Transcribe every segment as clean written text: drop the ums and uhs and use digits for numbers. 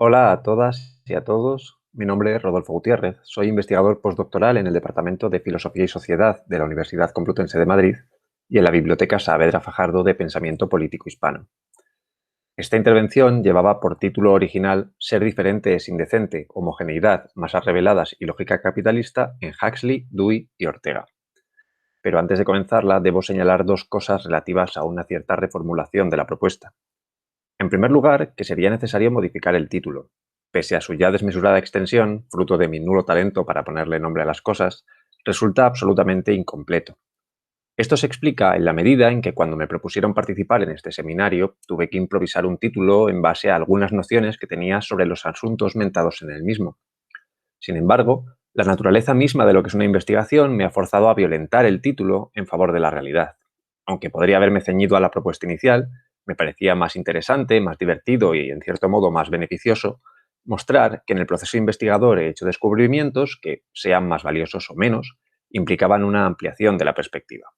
Hola a todas y a todos. Mi nombre es Rodolfo Gutiérrez. Soy investigador postdoctoral en el Departamento de Filosofía y Sociedad de la Universidad Complutense de Madrid y en la Biblioteca Saavedra Fajardo de Pensamiento Político Hispano. Esta intervención llevaba por título original Ser diferente es indecente, homogeneidad, masas reveladas y lógica capitalista en Huxley, Dewey y Ortega. Pero antes de comenzarla, debo señalar dos cosas relativas a una cierta reformulación de la propuesta. En primer lugar, que sería necesario modificar el título. Pese a su ya desmesurada extensión, fruto de mi nulo talento para ponerle nombre a las cosas, resulta absolutamente incompleto. Esto se explica en la medida en que cuando me propusieron participar en este seminario, tuve que improvisar un título en base a algunas nociones que tenía sobre los asuntos mentados en el mismo. Sin embargo, la naturaleza misma de lo que es una investigación me ha forzado a violentar el título en favor de la realidad. Aunque podría haberme ceñido a la propuesta inicial, me parecía más interesante, más divertido y, en cierto modo, más beneficioso mostrar que en el proceso investigador he hecho descubrimientos que, sean más valiosos o menos, implicaban una ampliación de la perspectiva.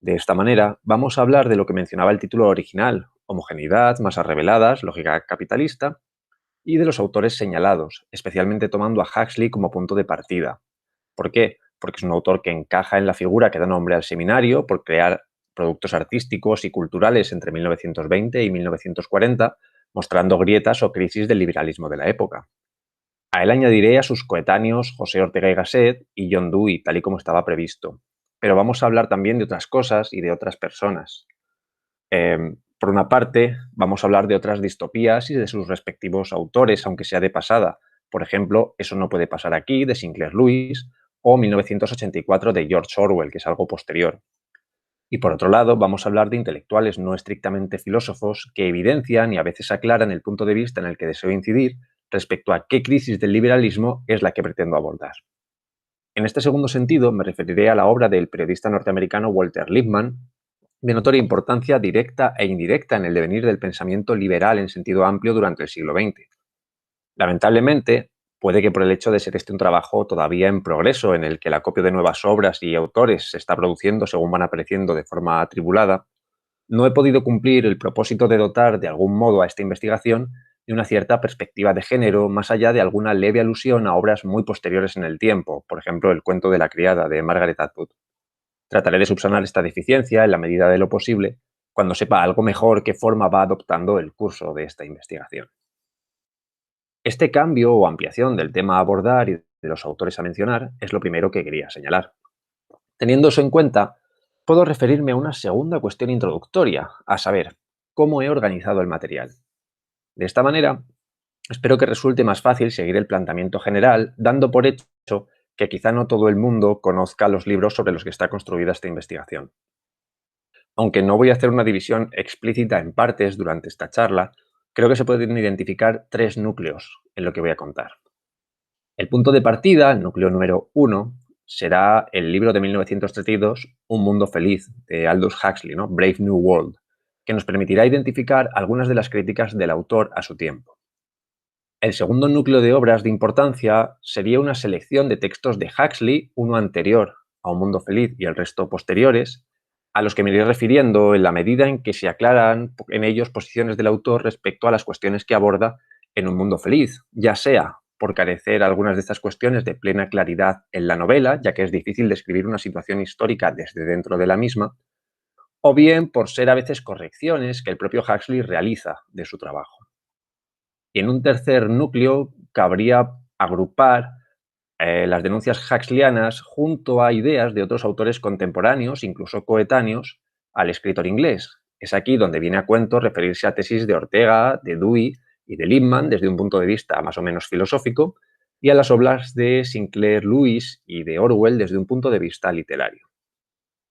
De esta manera, vamos a hablar de lo que mencionaba el título original: homogeneidad, masas reveladas, lógica capitalista, y de los autores señalados, especialmente tomando a Huxley como punto de partida. ¿Por qué? Porque es un autor que encaja en la figura que da nombre al seminario por crear productos artísticos y culturales entre 1920 y 1940, mostrando grietas o crisis del liberalismo de la época. A él añadiré a sus coetáneos José Ortega y Gasset y John Dewey, tal y como estaba previsto. Pero vamos a hablar también de otras cosas y de otras personas. Por una parte, vamos a hablar de otras distopías y de sus respectivos autores, aunque sea de pasada. Por ejemplo, Eso no puede pasar aquí, de Sinclair Lewis, o 1984 de George Orwell, que es algo posterior. Y por otro lado, vamos a hablar de intelectuales no estrictamente filósofos que evidencian y a veces aclaran el punto de vista en el que deseo incidir respecto a qué crisis del liberalismo es la que pretendo abordar. En este segundo sentido, me referiré a la obra del periodista norteamericano Walter Lippmann, de notoria importancia directa e indirecta en el devenir del pensamiento liberal en sentido amplio durante el siglo XX. Lamentablemente, puede que por el hecho de ser este un trabajo todavía en progreso, en el que el acopio de nuevas obras y autores se está produciendo según van apareciendo de forma atribulada, no he podido cumplir el propósito de dotar de algún modo a esta investigación de una cierta perspectiva de género, más allá de alguna leve alusión a obras muy posteriores en el tiempo, por ejemplo, El cuento de la criada de Margaret Atwood. Trataré de subsanar esta deficiencia en la medida de lo posible cuando sepa algo mejor qué forma va adoptando el curso de esta investigación. Este cambio o ampliación del tema a abordar y de los autores a mencionar es lo primero que quería señalar. Teniendo eso en cuenta, puedo referirme a una segunda cuestión introductoria, a saber, cómo he organizado el material. De esta manera, espero que resulte más fácil seguir el planteamiento general, dando por hecho que quizá no todo el mundo conozca los libros sobre los que está construida esta investigación. Aunque no voy a hacer una división explícita en partes durante esta charla, creo que se pueden identificar tres núcleos en lo que voy a contar. El punto de partida, el núcleo número 1, será el libro de 1932, Un mundo feliz, de Aldous Huxley, ¿no? Brave New World, que nos permitirá identificar algunas de las críticas del autor a su tiempo. El segundo núcleo de obras de importancia sería una selección de textos de Huxley, uno anterior a Un mundo feliz y el resto posteriores, a los que me iré refiriendo en la medida en que se aclaran en ellos posiciones del autor respecto a las cuestiones que aborda en Un mundo feliz, ya sea por carecer algunas de estas cuestiones de plena claridad en la novela, ya que es difícil describir una situación histórica desde dentro de la misma, o bien por ser a veces correcciones que el propio Huxley realiza de su trabajo. Y en un tercer núcleo cabría agrupar las denuncias huxleyanas junto a ideas de otros autores contemporáneos, incluso coetáneos, al escritor inglés. Es aquí donde viene a cuento referirse a tesis de Ortega, de Dewey y de Lippmann desde un punto de vista más o menos filosófico, y a las obras de Sinclair Lewis y de Orwell desde un punto de vista literario.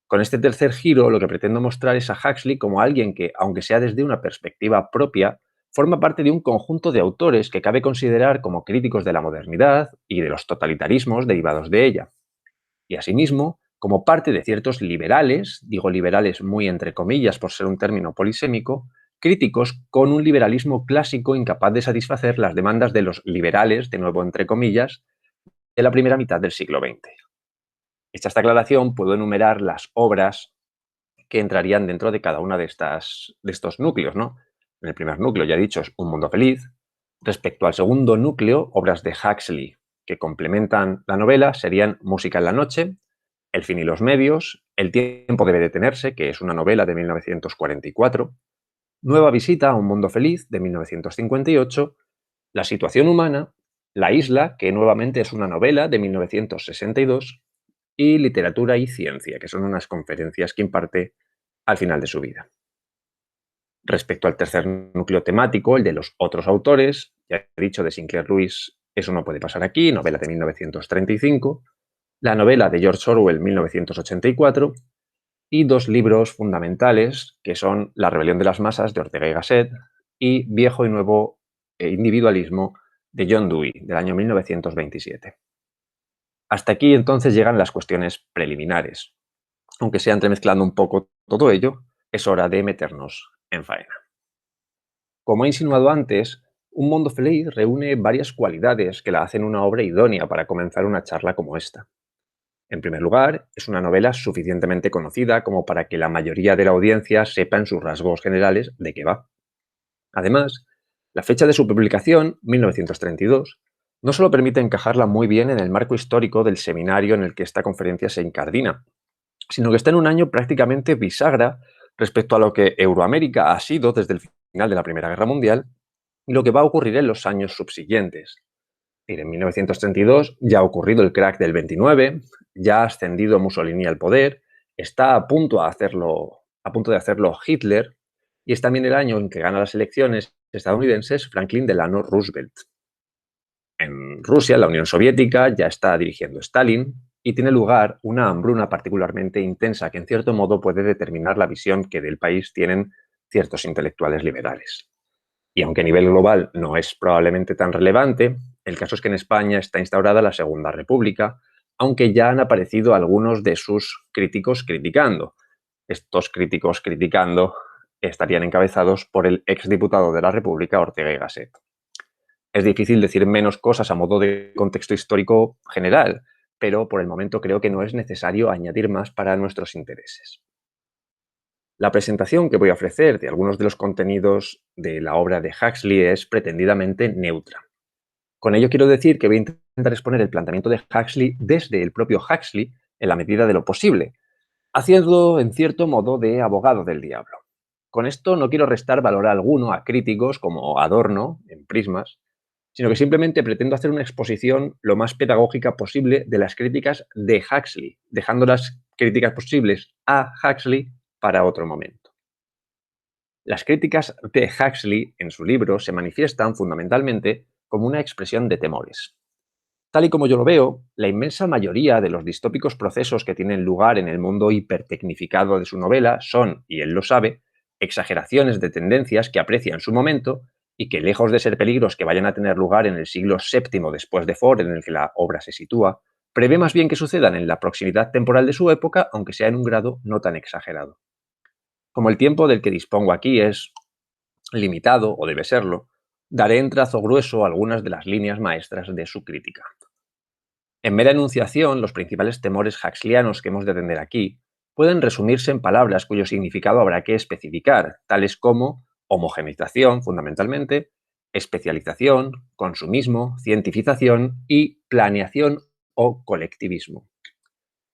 Con este tercer giro, lo que pretendo mostrar es a Huxley como alguien que, aunque sea desde una perspectiva propia, forma parte de un conjunto de autores que cabe considerar como críticos de la modernidad y de los totalitarismos derivados de ella. Y asimismo, como parte de ciertos liberales, digo liberales muy entre comillas por ser un término polisémico, críticos con un liberalismo clásico incapaz de satisfacer las demandas de los liberales, de nuevo entre comillas, de la primera mitad del siglo XX. Hecha esta aclaración, puedo enumerar las obras que entrarían dentro de cada una de estos núcleos, ¿no? En el primer núcleo, ya he dicho, es Un mundo feliz. Respecto al segundo núcleo, obras de Huxley que complementan la novela serían Música en la noche, El fin y los medios, El tiempo debe detenerse, que es una novela de 1944, Nueva visita a un mundo feliz, de 1958, La situación humana, La isla, que nuevamente es una novela de 1962, y Literatura y ciencia, que son unas conferencias que imparte al final de su vida. Respecto al tercer núcleo temático, el de los otros autores, ya he dicho de Sinclair Lewis, Eso no puede pasar aquí, novela de 1935, la novela de George Orwell, 1984, y dos libros fundamentales que son La rebelión de las masas, de Ortega y Gasset, y Viejo y nuevo individualismo, de John Dewey, del año 1927. Hasta aquí entonces llegan las cuestiones preliminares. Aunque sea entremezclando un poco todo ello, es hora de meternos en faena. Como he insinuado antes, Un mundo feliz reúne varias cualidades que la hacen una obra idónea para comenzar una charla como esta. En primer lugar, es una novela suficientemente conocida como para que la mayoría de la audiencia sepa en sus rasgos generales de qué va. Además, la fecha de su publicación, 1932, no solo permite encajarla muy bien en el marco histórico del seminario en el que esta conferencia se incardina, sino que está en un año prácticamente bisagra respecto a lo que Euroamérica ha sido desde el final de la Primera Guerra Mundial y lo que va a ocurrir en los años subsiguientes. En 1932 ya ha ocurrido el crack del 29, ya ha ascendido Mussolini al poder, está a punto de hacerlo Hitler, y es también el año en que gana las elecciones estadounidenses Franklin Delano Roosevelt. En Rusia, la Unión Soviética, ya está dirigiendo Stalin y tiene lugar una hambruna particularmente intensa que en cierto modo puede determinar la visión que del país tienen ciertos intelectuales liberales. Y aunque a nivel global no es probablemente tan relevante, el caso es que en España está instaurada la Segunda República, aunque ya han aparecido algunos de sus críticos criticando. Estos críticos criticando estarían encabezados por el exdiputado de la República, Ortega y Gasset. Es difícil decir menos cosas a modo de contexto histórico general, pero por el momento creo que no es necesario añadir más para nuestros intereses. La presentación que voy a ofrecer de algunos de los contenidos de la obra de Huxley es pretendidamente neutra. Con ello quiero decir que voy a intentar exponer el planteamiento de Huxley desde el propio Huxley en la medida de lo posible, haciendo en cierto modo de abogado del diablo. Con esto no quiero restar valor alguno a críticos como Adorno en Prismas, sino que simplemente pretendo hacer una exposición lo más pedagógica posible de las críticas de Huxley, dejando las críticas posibles a Huxley para otro momento. Las críticas de Huxley en su libro se manifiestan fundamentalmente como una expresión de temores. Tal y como yo lo veo, la inmensa mayoría de los distópicos procesos que tienen lugar en el mundo hipertecnificado de su novela son, y él lo sabe, exageraciones de tendencias que aprecia en su momento y que, lejos de ser peligros que vayan a tener lugar en el siglo VII después de Ford, en el que la obra se sitúa, prevé más bien que sucedan en la proximidad temporal de su época, aunque sea en un grado no tan exagerado. Como el tiempo del que dispongo aquí es limitado, o debe serlo, daré en trazo grueso algunas de las líneas maestras de su crítica. En mera enunciación, los principales temores huxleyanos que hemos de atender aquí pueden resumirse en palabras cuyo significado habrá que especificar, tales como homogeneización, fundamentalmente, especialización, consumismo, cientificación y planeación o colectivismo.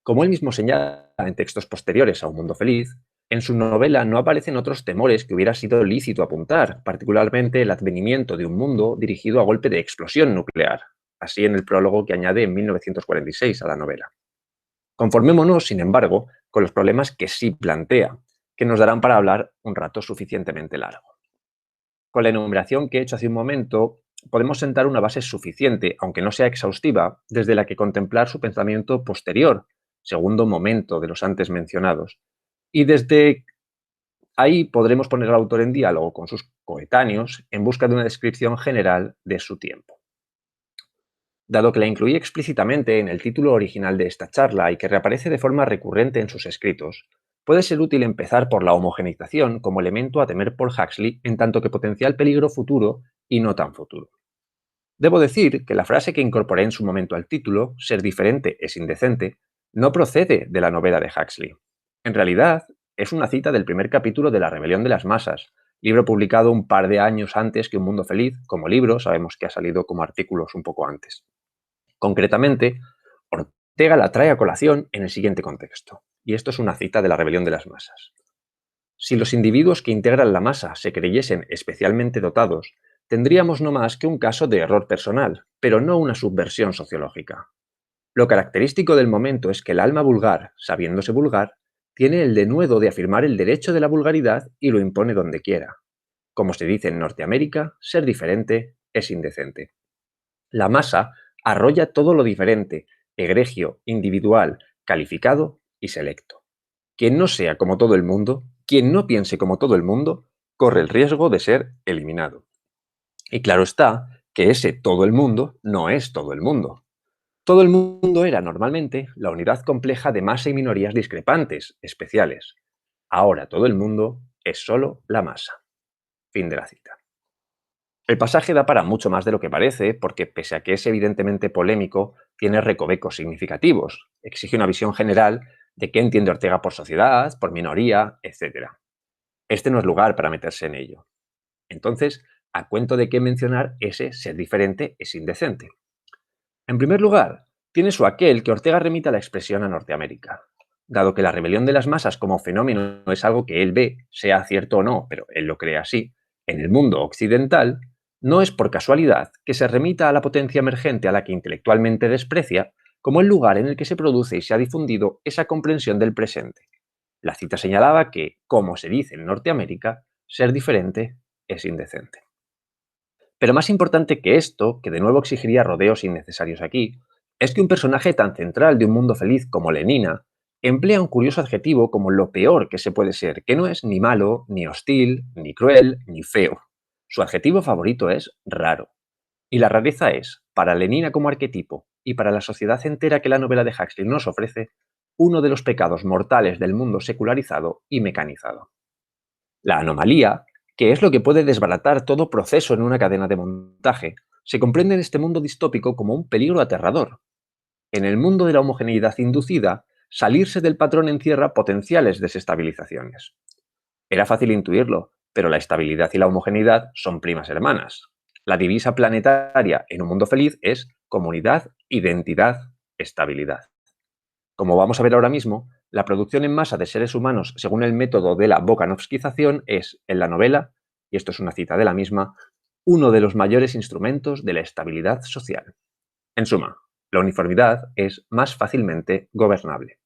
Como él mismo señala en textos posteriores a Un mundo feliz, en su novela no aparecen otros temores que hubiera sido lícito apuntar, particularmente el advenimiento de un mundo dirigido a golpe de explosión nuclear, así en el prólogo que añade en 1946 a la novela. Conformémonos, sin embargo, con los problemas que sí plantea, que nos darán para hablar un rato suficientemente largo. Con la enumeración que he hecho hace un momento, podemos sentar una base suficiente, aunque no sea exhaustiva, desde la que contemplar su pensamiento posterior, segundo momento de los antes mencionados, y desde ahí podremos poner al autor en diálogo con sus coetáneos en busca de una descripción general de su tiempo. Dado que la incluí explícitamente en el título original de esta charla y que reaparece de forma recurrente en sus escritos, puede ser útil empezar por la homogeneización como elemento a temer por Huxley en tanto que potencial peligro futuro y no tan futuro. Debo decir que la frase que incorporé en su momento al título, ser diferente es indecente, no procede de la novela de Huxley. En realidad, es una cita del primer capítulo de La rebelión de las masas, libro publicado un par de años antes que Un Mundo Feliz, como libro, sabemos que ha salido como artículos un poco antes. Concretamente, Ortega la trae a colación en el siguiente contexto, y esto es una cita de La rebelión de las masas. Si los individuos que integran la masa se creyesen especialmente dotados, tendríamos no más que un caso de error personal, pero no una subversión sociológica. Lo característico del momento es que el alma vulgar, sabiéndose vulgar, tiene el denuedo de afirmar el derecho de la vulgaridad y lo impone donde quiera. Como se dice en Norteamérica, ser diferente es indecente. La masa arrolla todo lo diferente, egregio, individual, calificado y selecto. Quien no sea como todo el mundo, quien no piense como todo el mundo, corre el riesgo de ser eliminado. Y claro está que ese todo el mundo no es todo el mundo. Todo el mundo era normalmente la unidad compleja de masa y minorías discrepantes, especiales. Ahora todo el mundo es solo la masa. Fin de la cita. El pasaje da para mucho más de lo que parece, porque pese a que es evidentemente polémico, tiene recovecos significativos. Exige una visión general de qué entiende Ortega por sociedad, por minoría, etc. Este no es lugar para meterse en ello. Entonces, ¿a cuento de qué mencionar ese ser diferente es indecente? En primer lugar, tiene su aquel que Ortega remite a la expresión a Norteamérica. Dado que la rebelión de las masas como fenómeno es algo que él ve, sea cierto o no, pero él lo cree así, en el mundo occidental, no es por casualidad que se remita a la potencia emergente a la que intelectualmente desprecia como el lugar en el que se produce y se ha difundido esa comprensión del presente. La cita señalaba que, como se dice en Norteamérica, ser diferente es indecente. Pero más importante que esto, que de nuevo exigiría rodeos innecesarios aquí, es que un personaje tan central de Un Mundo Feliz como Lenina emplea un curioso adjetivo como lo peor que se puede ser, que no es ni malo, ni hostil, ni cruel, ni feo. Su adjetivo favorito es raro. Y la rareza es, para Lenina como arquetipo y para la sociedad entera que la novela de Huxley nos ofrece, uno de los pecados mortales del mundo secularizado y mecanizado. La anomalía, que es lo que puede desbaratar todo proceso en una cadena de montaje, se comprende en este mundo distópico como un peligro aterrador. En el mundo de la homogeneidad inducida, salirse del patrón encierra potenciales desestabilizaciones. Era fácil intuirlo, pero la estabilidad y la homogeneidad son primas hermanas. La divisa planetaria en Un Mundo Feliz es comunidad, identidad, estabilidad. Como vamos a ver ahora mismo, la producción en masa de seres humanos según el método de la Volkanovskización es, en la novela, y esto es una cita de la misma, uno de los mayores instrumentos de la estabilidad social. En suma, la uniformidad es más fácilmente gobernable.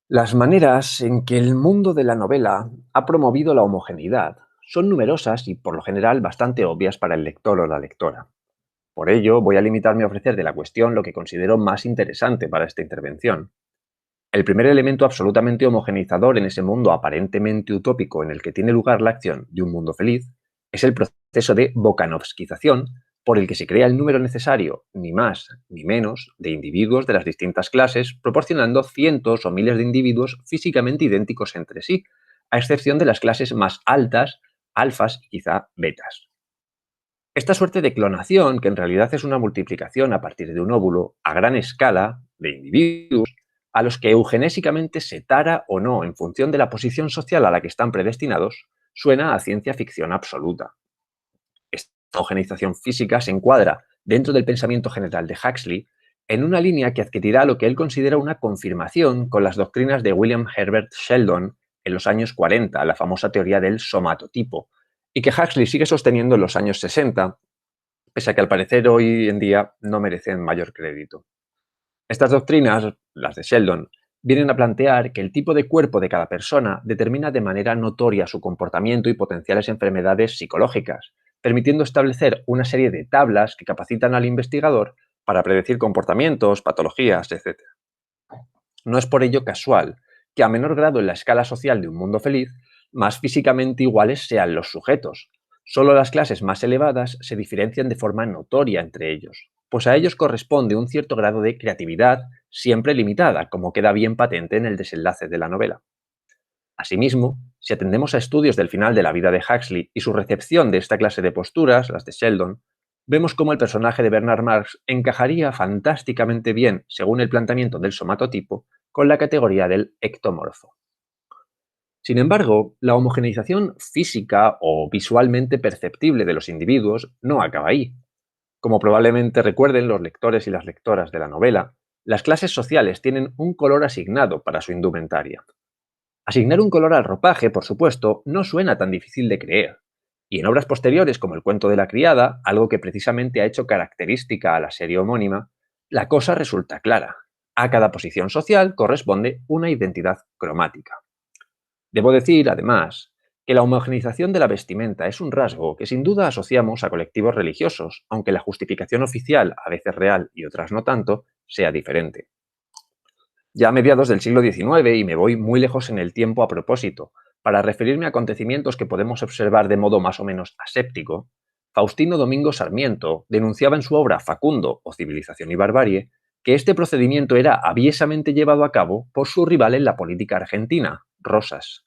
Las maneras en que el mundo de la novela ha promovido la homogeneidad son numerosas y por lo general bastante obvias para el lector o la lectora. Por ello, voy a limitarme a ofrecer de la cuestión lo que considero más interesante para esta intervención. El primer elemento absolutamente homogeneizador en ese mundo aparentemente utópico en el que tiene lugar la acción de Un Mundo Feliz es el proceso de Volkanovskización, por el que se crea el número necesario, ni más ni menos, de individuos de las distintas clases, proporcionando cientos o miles de individuos físicamente idénticos entre sí, a excepción de las clases más altas, alfas y quizá betas. Esta suerte de clonación, que en realidad es una multiplicación a partir de un óvulo a gran escala de individuos, a los que eugenésicamente se tara o no en función de la posición social a la que están predestinados, suena a ciencia ficción absoluta. Esta eugenización física se encuadra dentro del pensamiento general de Huxley en una línea que adquirirá lo que él considera una confirmación con las doctrinas de William Herbert Sheldon en los años 40, la famosa teoría del somatotipo, y que Huxley sigue sosteniendo en los años 60, pese a que al parecer hoy en día no merecen mayor crédito. Estas doctrinas, las de Sheldon, vienen a plantear que el tipo de cuerpo de cada persona determina de manera notoria su comportamiento y potenciales enfermedades psicológicas, permitiendo establecer una serie de tablas que capacitan al investigador para predecir comportamientos, patologías, etc. No es por ello casual que a menor grado en la escala social de Un Mundo Feliz, más físicamente iguales sean los sujetos. Solo las clases más elevadas se diferencian de forma notoria entre ellos, pues a ellos corresponde un cierto grado de creatividad, siempre limitada, como queda bien patente en el desenlace de la novela. Asimismo, si atendemos a estudios del final de la vida de Huxley y su recepción de esta clase de posturas, las de Sheldon, vemos cómo el personaje de Bernard Marx encajaría fantásticamente bien, según el planteamiento del somatotipo, con la categoría del ectomorfo. Sin embargo, la homogeneización física o visualmente perceptible de los individuos no acaba ahí. Como probablemente recuerden los lectores y las lectoras de la novela, las clases sociales tienen un color asignado para su indumentaria. Asignar un color al ropaje, por supuesto, no suena tan difícil de creer. Y en obras posteriores, como El cuento de la criada, algo que precisamente ha hecho característica a la serie homónima, la cosa resulta clara. A cada posición social corresponde una identidad cromática. Debo decir, además, que la homogeneización de la vestimenta es un rasgo que sin duda asociamos a colectivos religiosos, aunque la justificación oficial, a veces real y otras no tanto, sea diferente. Ya a mediados del siglo XIX, y me voy muy lejos en el tiempo a propósito, para referirme a acontecimientos que podemos observar de modo más o menos aséptico, Faustino Domingo Sarmiento denunciaba en su obra Facundo o Civilización y Barbarie que este procedimiento era aviesamente llevado a cabo por su rival en la política argentina, Rosas.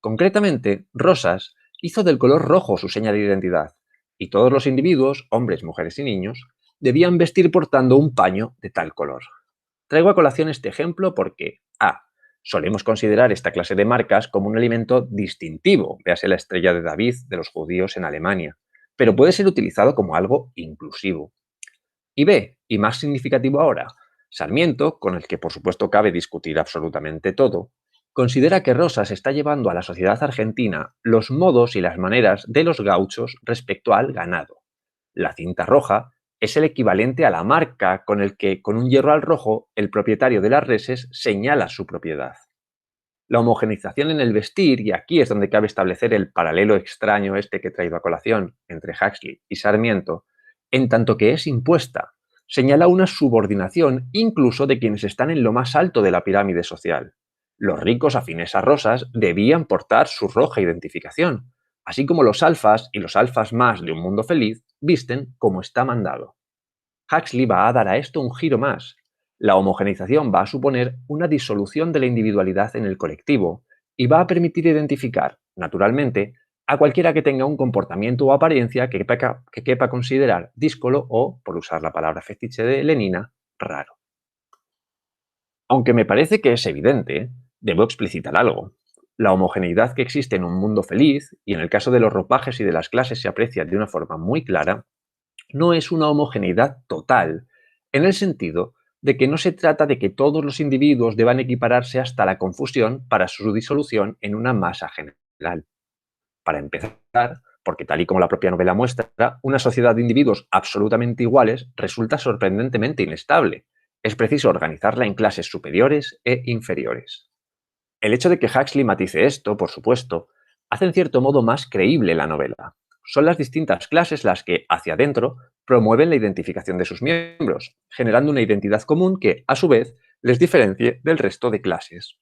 Concretamente, Rosas hizo del color rojo su seña de identidad, y todos los individuos, hombres, mujeres y niños, debían vestir portando un paño de tal color. Traigo a colación este ejemplo porque A. Solemos considerar esta clase de marcas como un elemento distintivo, véase la estrella de David de los judíos en Alemania, pero puede ser utilizado como algo inclusivo. Y B, y más significativo ahora, Sarmiento, con el que por supuesto cabe discutir absolutamente todo, considera que Rosas está llevando a la sociedad argentina los modos y las maneras de los gauchos respecto al ganado. La cinta roja es el equivalente a la marca con el que, con un hierro al rojo, el propietario de las reses señala su propiedad. La homogeneización en el vestir, y aquí es donde cabe establecer el paralelo extraño este que he traído a colación entre Huxley y Sarmiento, en tanto que es impuesta, señala una subordinación incluso de quienes están en lo más alto de la pirámide social. Los ricos afines a Rosas debían portar su roja identificación, así como los alfas y los alfas más de un mundo feliz visten como está mandado. Huxley va a dar a esto un giro más. La homogeneización va a suponer una disolución de la individualidad en el colectivo y va a permitir identificar, naturalmente, a cualquiera que tenga un comportamiento o apariencia que quepa considerar díscolo o, por usar la palabra fetiche de Lenina, raro. Aunque me parece que es evidente, debo explicitar algo. La homogeneidad que existe en un mundo feliz, y en el caso de los ropajes y de las clases se aprecia de una forma muy clara, no es una homogeneidad total, en el sentido de que no se trata de que todos los individuos deban equipararse hasta la confusión para su disolución en una masa general. Para empezar, porque tal y como la propia novela muestra, una sociedad de individuos absolutamente iguales resulta sorprendentemente inestable. Es preciso organizarla en clases superiores e inferiores. El hecho de que Huxley matice esto, por supuesto, hace en cierto modo más creíble la novela. Son las distintas clases las que, hacia adentro, promueven la identificación de sus miembros, generando una identidad común que, a su vez, les diferencie del resto de clases.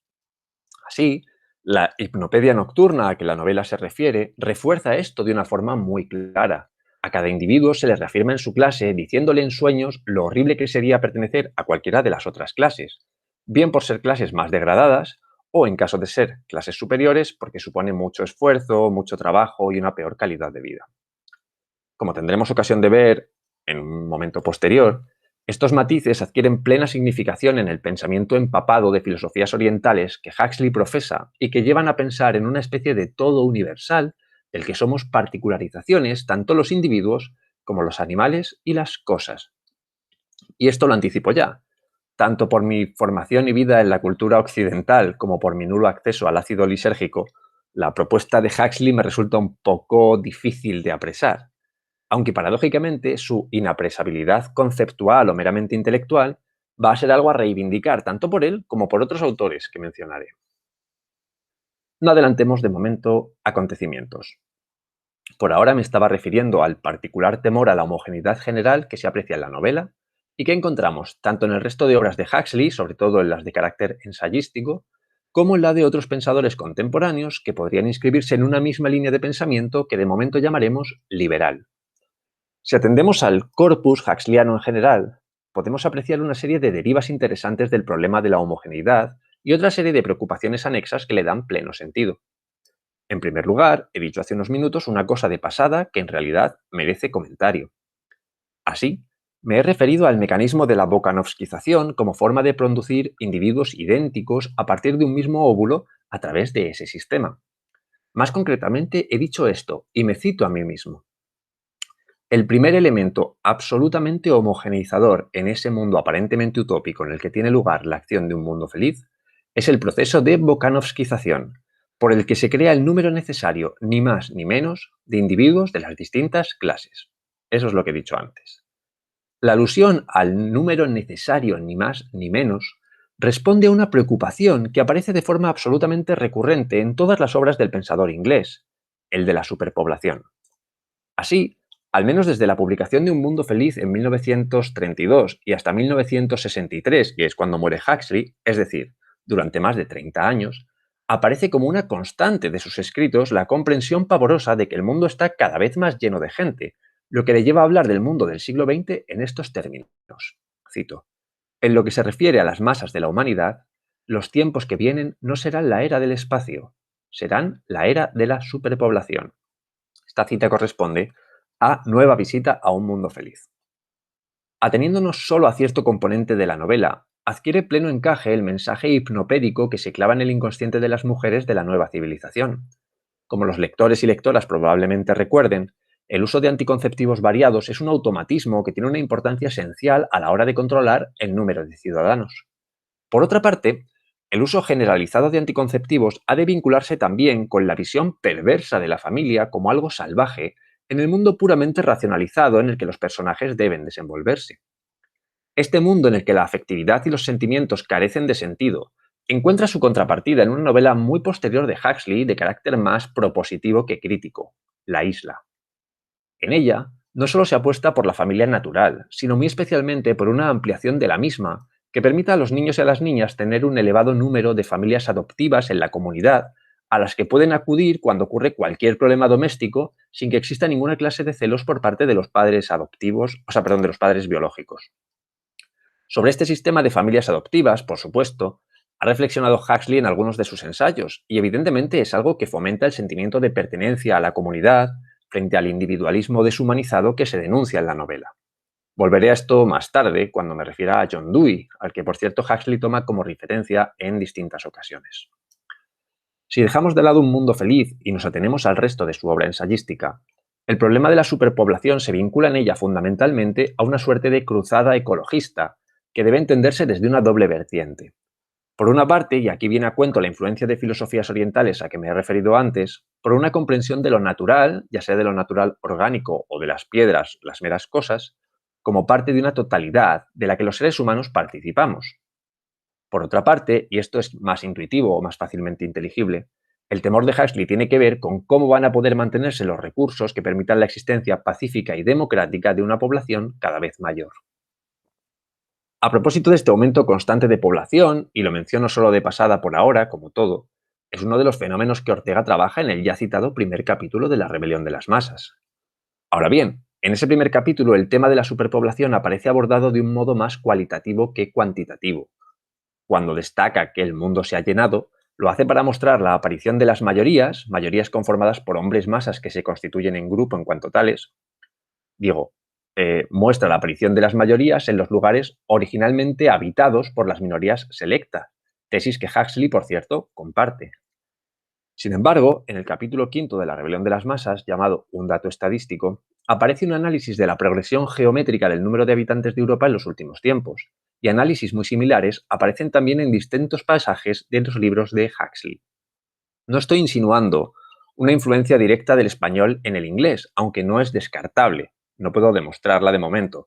Así, la hipnopedia nocturna a que la novela se refiere refuerza esto de una forma muy clara. A cada individuo se le reafirma en su clase diciéndole en sueños lo horrible que sería pertenecer a cualquiera de las otras clases, bien por ser clases más degradadas o, en caso de ser clases superiores, porque supone mucho esfuerzo, mucho trabajo y una peor calidad de vida. Como tendremos ocasión de ver en un momento posterior, estos matices adquieren plena significación en el pensamiento empapado de filosofías orientales que Huxley profesa y que llevan a pensar en una especie de todo universal del que somos particularizaciones tanto los individuos como los animales y las cosas. Y esto lo anticipo ya, tanto por mi formación y vida en la cultura occidental como por mi nulo acceso al ácido lisérgico, la propuesta de Huxley me resulta un poco difícil de apresar, aunque paradójicamente su inapresabilidad conceptual o meramente intelectual va a ser algo a reivindicar tanto por él como por otros autores que mencionaré. No adelantemos de momento acontecimientos. Por ahora me estaba refiriendo al particular temor a la homogeneidad general que se aprecia en la novela y que encontramos tanto en el resto de obras de Huxley, sobre todo en las de carácter ensayístico, como en la de otros pensadores contemporáneos que podrían inscribirse en una misma línea de pensamiento que de momento llamaremos liberal. Si atendemos al corpus huxleyano en general, podemos apreciar una serie de derivas interesantes del problema de la homogeneidad y otra serie de preocupaciones anexas que le dan pleno sentido. En primer lugar, he dicho hace unos minutos una cosa de pasada que en realidad merece comentario. Así, Me he referido al mecanismo de la Volkanovskización como forma de producir individuos idénticos a partir de un mismo óvulo a través de ese sistema. Más concretamente, he dicho esto, y me cito a mí mismo. El primer elemento absolutamente homogeneizador en ese mundo aparentemente utópico en el que tiene lugar la acción de un mundo feliz es el proceso de Volkanovskización, por el que se crea el número necesario, ni más ni menos, de individuos de las distintas clases. Eso es lo que he dicho antes. La alusión al número necesario, ni más ni menos, responde a una preocupación que aparece de forma absolutamente recurrente en todas las obras del pensador inglés, el de la superpoblación. Así, al menos desde la publicación de Un Mundo Feliz en 1932 y hasta 1963, que es cuando muere Huxley, es decir, durante más de 30 años, aparece como una constante de sus escritos la comprensión pavorosa de que el mundo está cada vez más lleno de gente, lo que le lleva a hablar del mundo del siglo XX en estos términos. Cito: en lo que se refiere a las masas de la humanidad, los tiempos que vienen no serán la era del espacio, serán la era de la superpoblación. Esta cita corresponde a Nueva visita a un mundo feliz. Ateniéndonos solo a cierto componente de la novela, adquiere pleno encaje el mensaje hipnopédico que se clava en el inconsciente de las mujeres de la nueva civilización. Como los lectores y lectoras probablemente recuerden, el uso de anticonceptivos variados es un automatismo que tiene una importancia esencial a la hora de controlar el número de ciudadanos. Por otra parte, el uso generalizado de anticonceptivos ha de vincularse también con la visión perversa de la familia como algo salvaje en el mundo puramente racionalizado en el que los personajes deben desenvolverse. Este mundo en el que la afectividad y los sentimientos carecen de sentido encuentra su contrapartida en una novela muy posterior de Huxley de carácter más propositivo que crítico, La isla. En ella, no solo se apuesta por la familia natural, sino muy especialmente por una ampliación de la misma, que permita a los niños y a las niñas tener un elevado número de familias adoptivas en la comunidad, a las que pueden acudir cuando ocurre cualquier problema doméstico sin que exista ninguna clase de celos por parte de los padres adoptivos, de los padres biológicos. Sobre este sistema de familias adoptivas, por supuesto, ha reflexionado Huxley en algunos de sus ensayos, y evidentemente es algo que fomenta el sentimiento de pertenencia a la comunidad frente al individualismo deshumanizado que se denuncia en la novela. Volveré a esto más tarde, cuando me refiera a John Dewey, al que por cierto Huxley toma como referencia en distintas ocasiones. Si dejamos de lado Un Mundo Feliz y nos atenemos al resto de su obra ensayística, el problema de la superpoblación se vincula en ella fundamentalmente a una suerte de cruzada ecologista, que debe entenderse desde una doble vertiente. Por una parte, y aquí viene a cuento la influencia de filosofías orientales a que me he referido antes, por una comprensión de lo natural, ya sea de lo natural orgánico o de las piedras, las meras cosas, como parte de una totalidad de la que los seres humanos participamos. Por otra parte, y esto es más intuitivo o más fácilmente inteligible, el temor de Huxley tiene que ver con cómo van a poder mantenerse los recursos que permitan la existencia pacífica y democrática de una población cada vez mayor. A propósito de este aumento constante de población, y lo menciono solo de pasada por ahora, como todo, es uno de los fenómenos que Ortega trabaja en el ya citado primer capítulo de La rebelión de las masas. Ahora bien, en ese primer capítulo el tema de la superpoblación aparece abordado de un modo más cualitativo que cuantitativo. Cuando destaca que el mundo se ha llenado, lo hace para mostrar la aparición de las mayorías, mayorías conformadas por hombres masas que se constituyen en grupo en cuanto tales. Digo, muestra la aparición de las mayorías en los lugares originalmente habitados por las minorías selectas, tesis que Huxley, por cierto, comparte. Sin embargo, en el capítulo quinto de La rebelión de las masas, llamado Un dato estadístico, aparece un análisis de la progresión geométrica del número de habitantes de Europa en los últimos tiempos, y análisis muy similares aparecen también en distintos pasajes de los libros de Huxley. No estoy insinuando una influencia directa del español en el inglés, aunque no es descartable. No puedo demostrarla de momento,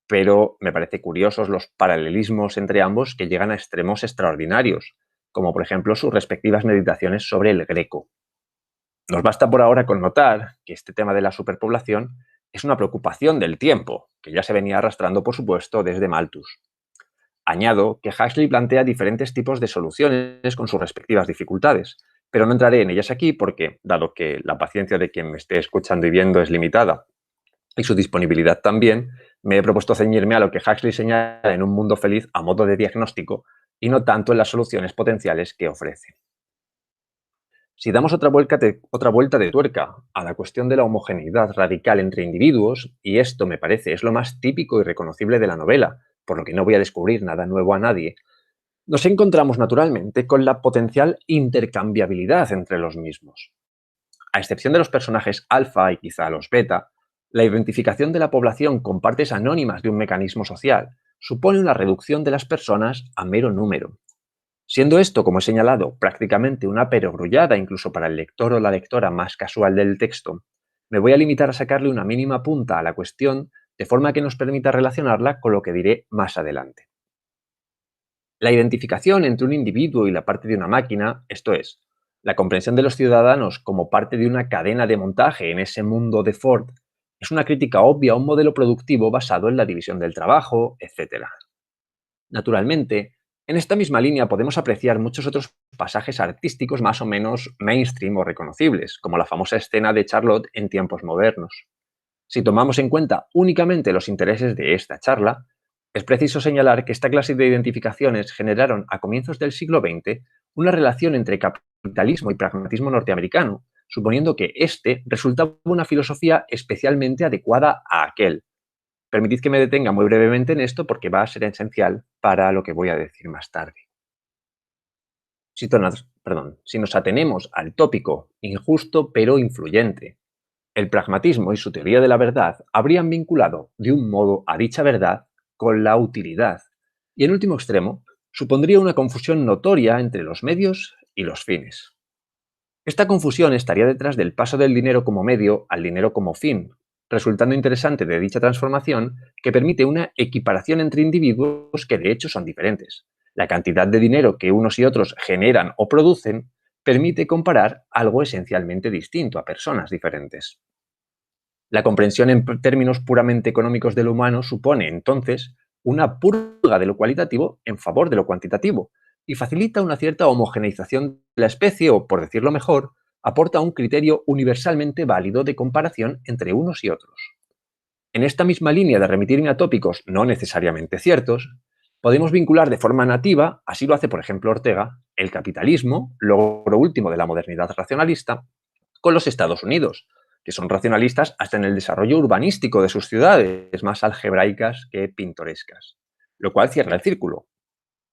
pero me parece curiosos los paralelismos entre ambos que llegan a extremos extraordinarios, como por ejemplo sus respectivas meditaciones sobre el Greco. Nos basta por ahora con notar que este tema de la superpoblación es una preocupación del tiempo, que ya se venía arrastrando, por supuesto, desde Malthus. Añado que Huxley plantea diferentes tipos de soluciones con sus respectivas dificultades, pero no entraré en ellas aquí porque, dado que la paciencia de quien me esté escuchando y viendo es limitada y su disponibilidad también, me he propuesto ceñirme a lo que Huxley señala en Un Mundo Feliz a modo de diagnóstico y no tanto en las soluciones potenciales que ofrece. Si damos otra vuelta de tuerca a la cuestión de la homogeneidad radical entre individuos, y esto me parece es lo más típico y reconocible de la novela, por lo que no voy a descubrir nada nuevo a nadie, nos encontramos naturalmente con la potencial intercambiabilidad entre los mismos. A excepción de los personajes alfa y quizá los beta, la identificación de la población con partes anónimas de un mecanismo social supone una reducción de las personas a mero número. Siendo esto, como he señalado, prácticamente una perogrullada incluso para el lector o la lectora más casual del texto, me voy a limitar a sacarle una mínima punta a la cuestión de forma que nos permita relacionarla con lo que diré más adelante. La identificación entre un individuo y la parte de una máquina, esto es, la comprensión de los ciudadanos como parte de una cadena de montaje en ese mundo de Ford, es una crítica obvia a un modelo productivo basado en la división del trabajo, etc. Naturalmente, en esta misma línea podemos apreciar muchos otros pasajes artísticos más o menos mainstream o reconocibles, como la famosa escena de Charlotte en tiempos modernos. Si tomamos en cuenta únicamente los intereses de esta charla, es preciso señalar que esta clase de identificaciones generaron a comienzos del siglo XX una relación entre capitalismo y pragmatismo norteamericano, suponiendo que éste resultaba una filosofía especialmente adecuada a aquel. Permitid que me detenga muy brevemente en esto porque va a ser esencial para lo que voy a decir más tarde. Si nos atenemos al tópico injusto pero influyente, el pragmatismo y su teoría de la verdad habrían vinculado de un modo a dicha verdad con la utilidad y, en último extremo, supondría una confusión notoria entre los medios y los fines. Esta confusión estaría detrás del paso del dinero como medio al dinero como fin, resultando interesante de dicha transformación que permite una equiparación entre individuos que de hecho son diferentes. La cantidad de dinero que unos y otros generan o producen permite comparar algo esencialmente distinto a personas diferentes. La comprensión en términos puramente económicos de lo humano supone, entonces, una purga de lo cualitativo en favor de lo cuantitativo y facilita una cierta homogeneización de la especie o, por decirlo mejor, aporta un criterio universalmente válido de comparación entre unos y otros. En esta misma línea de remitirme a tópicos no necesariamente ciertos, podemos vincular de forma nativa, así lo hace por ejemplo Ortega, el capitalismo, logro último de la modernidad racionalista, con los Estados Unidos, que son racionalistas hasta en el desarrollo urbanístico de sus ciudades, más algebraicas que pintorescas. Lo cual cierra el círculo.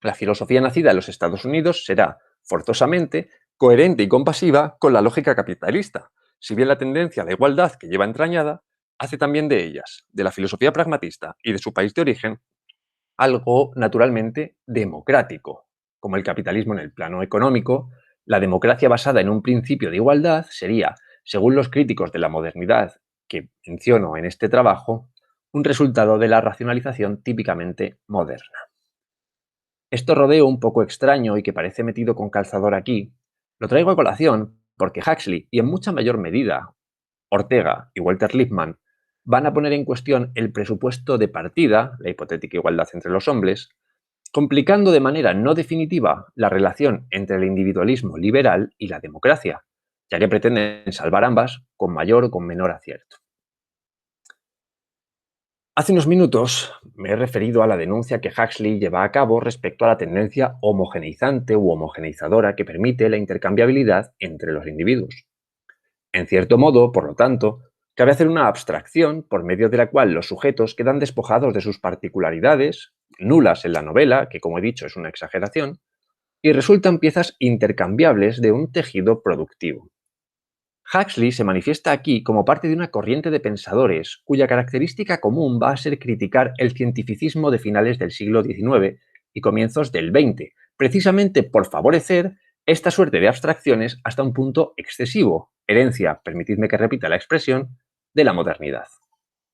La filosofía nacida en los Estados Unidos será, forzosamente, coherente y compasiva con la lógica capitalista, si bien la tendencia a la igualdad que lleva entrañada hace también de ellas, de la filosofía pragmatista y de su país de origen, algo naturalmente democrático. Como el capitalismo en el plano económico, la democracia basada en un principio de igualdad sería, según los críticos de la modernidad que menciono en este trabajo, un resultado de la racionalización típicamente moderna. Esto rodeo un poco extraño y que parece metido con calzador aquí, lo traigo a colación porque Huxley y en mucha mayor medida Ortega y Walter Lippmann van a poner en cuestión el presupuesto de partida, la hipotética igualdad entre los hombres, complicando de manera no definitiva la relación entre el individualismo liberal y la democracia, ya que pretenden salvar ambas con mayor o con menor acierto. Hace unos minutos me he referido a la denuncia que Huxley lleva a cabo respecto a la tendencia homogeneizante u homogeneizadora que permite la intercambiabilidad entre los individuos. En cierto modo, por lo tanto, cabe hacer una abstracción por medio de la cual los sujetos quedan despojados de sus particularidades, nulas en la novela, que como he dicho es una exageración, y resultan piezas intercambiables de un tejido productivo. Huxley se manifiesta aquí como parte de una corriente de pensadores cuya característica común va a ser criticar el cientificismo de finales del siglo XIX y comienzos del XX, precisamente por favorecer esta suerte de abstracciones hasta un punto excesivo, herencia, permitidme que repita la expresión, de la modernidad.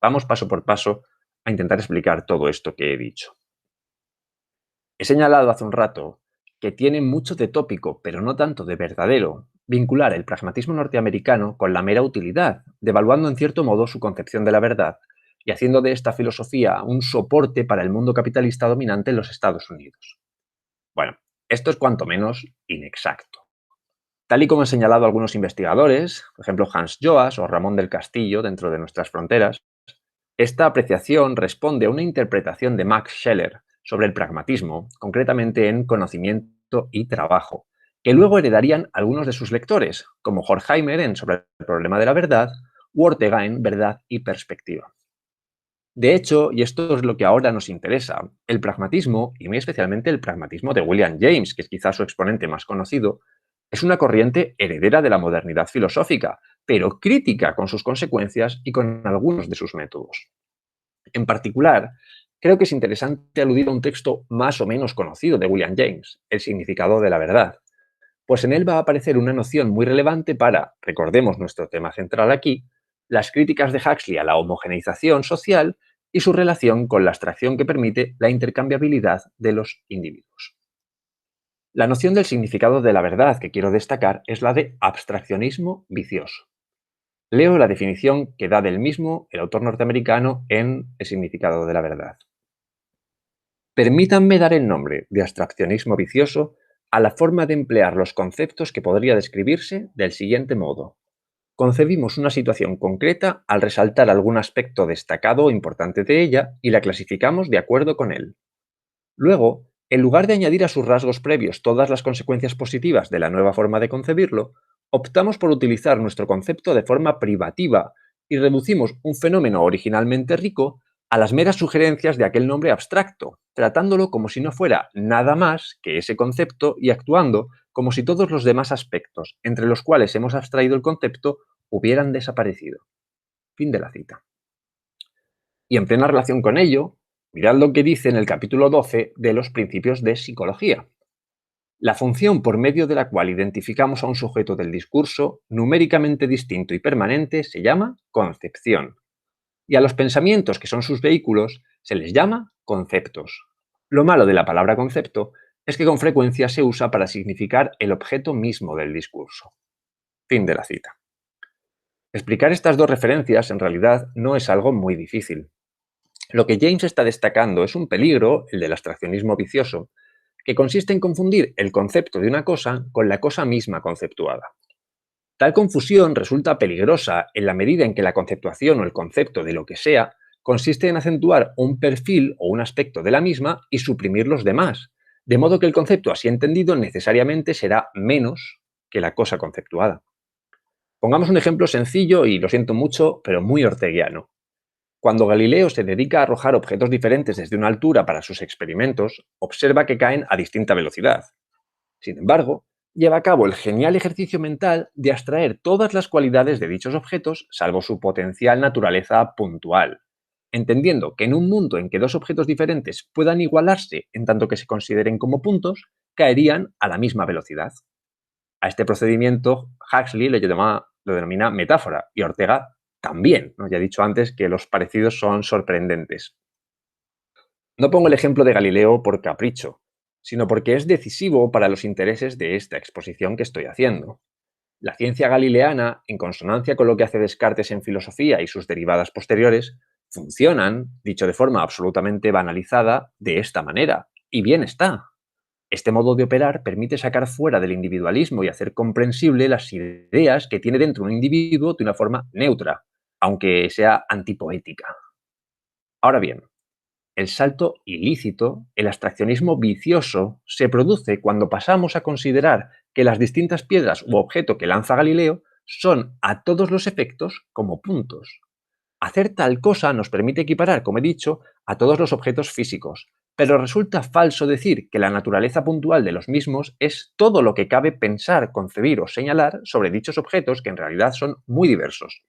Vamos paso por paso a intentar explicar todo esto que he dicho. He señalado hace un rato que tiene mucho de tópico, pero no tanto de verdadero, vincular el pragmatismo norteamericano con la mera utilidad, devaluando en cierto modo su concepción de la verdad y haciendo de esta filosofía un soporte para el mundo capitalista dominante en los Estados Unidos. Bueno, esto es cuanto menos inexacto. Tal y como han señalado algunos investigadores, por ejemplo Hans Joas o Ramón del Castillo dentro de nuestras fronteras, esta apreciación responde a una interpretación de Max Scheler sobre el pragmatismo, concretamente en Conocimiento y Trabajo, que luego heredarían algunos de sus lectores, como Horkheimer en Sobre el problema de la verdad u Ortega en Verdad y perspectiva. De hecho, y esto es lo que ahora nos interesa, el pragmatismo, y muy especialmente el pragmatismo de William James, que es quizás su exponente más conocido, es una corriente heredera de la modernidad filosófica, pero crítica con sus consecuencias y con algunos de sus métodos. En particular, creo que es interesante aludir a un texto más o menos conocido de William James, El significado de la verdad, pues en él va a aparecer una noción muy relevante para, recordemos nuestro tema central aquí, las críticas de Huxley a la homogeneización social y su relación con la abstracción que permite la intercambiabilidad de los individuos. La noción del significado de la verdad que quiero destacar es la de abstraccionismo vicioso. Leo la definición que da del mismo el autor norteamericano en El significado de la verdad. Permítanme dar el nombre de abstraccionismo vicioso a la forma de emplear los conceptos que podría describirse del siguiente modo. Concebimos una situación concreta al resaltar algún aspecto destacado o importante de ella y la clasificamos de acuerdo con él. Luego, en lugar de añadir a sus rasgos previos todas las consecuencias positivas de la nueva forma de concebirlo, optamos por utilizar nuestro concepto de forma privativa y reducimos un fenómeno originalmente rico a las meras sugerencias de aquel nombre abstracto, tratándolo como si no fuera nada más que ese concepto y actuando como si todos los demás aspectos, entre los cuales hemos abstraído el concepto, hubieran desaparecido. Fin de la cita. Y en plena relación con ello, mirad lo que dice en el capítulo 12 de los principios de psicología. La función por medio de la cual identificamos a un sujeto del discurso, numéricamente distinto y permanente, se llama concepción. Y a los pensamientos que son sus vehículos se les llama conceptos. Lo malo de la palabra concepto es que con frecuencia se usa para significar el objeto mismo del discurso. Fin de la cita. Explicar estas dos referencias en realidad no es algo muy difícil. Lo que James está destacando es un peligro, el del abstraccionismo vicioso, que consiste en confundir el concepto de una cosa con la cosa misma conceptuada. Tal confusión resulta peligrosa en la medida en que la conceptuación o el concepto de lo que sea consiste en acentuar un perfil o un aspecto de la misma y suprimir los demás, de modo que el concepto así entendido necesariamente será menos que la cosa conceptuada. Pongamos un ejemplo sencillo y lo siento mucho, pero muy orteguiano. Cuando Galileo se dedica a arrojar objetos diferentes desde una altura para sus experimentos, observa que caen a distinta velocidad. Sin embargo, lleva a cabo el genial ejercicio mental de abstraer todas las cualidades de dichos objetos salvo su potencial naturaleza puntual, entendiendo que en un mundo en que dos objetos diferentes puedan igualarse en tanto que se consideren como puntos, caerían a la misma velocidad. A este procedimiento Huxley lo denomina metáfora y Ortega también, ¿no? Ya he dicho antes que los parecidos son sorprendentes. No pongo el ejemplo de Galileo por capricho, sino porque es decisivo para los intereses de esta exposición que estoy haciendo. La ciencia galileana, en consonancia con lo que hace Descartes en filosofía y sus derivadas posteriores, funcionan, dicho de forma absolutamente banalizada, de esta manera. Y bien está. Este modo de operar permite sacar fuera del individualismo y hacer comprensible las ideas que tiene dentro un individuo de una forma neutra, aunque sea antipoética. Ahora bien, el salto ilícito, el abstraccionismo vicioso, se produce cuando pasamos a considerar que las distintas piedras u objeto que lanza Galileo son a todos los efectos como puntos. Hacer tal cosa nos permite equiparar, como he dicho, a todos los objetos físicos, pero resulta falso decir que la naturaleza puntual de los mismos es todo lo que cabe pensar, concebir o señalar sobre dichos objetos que en realidad son muy diversos.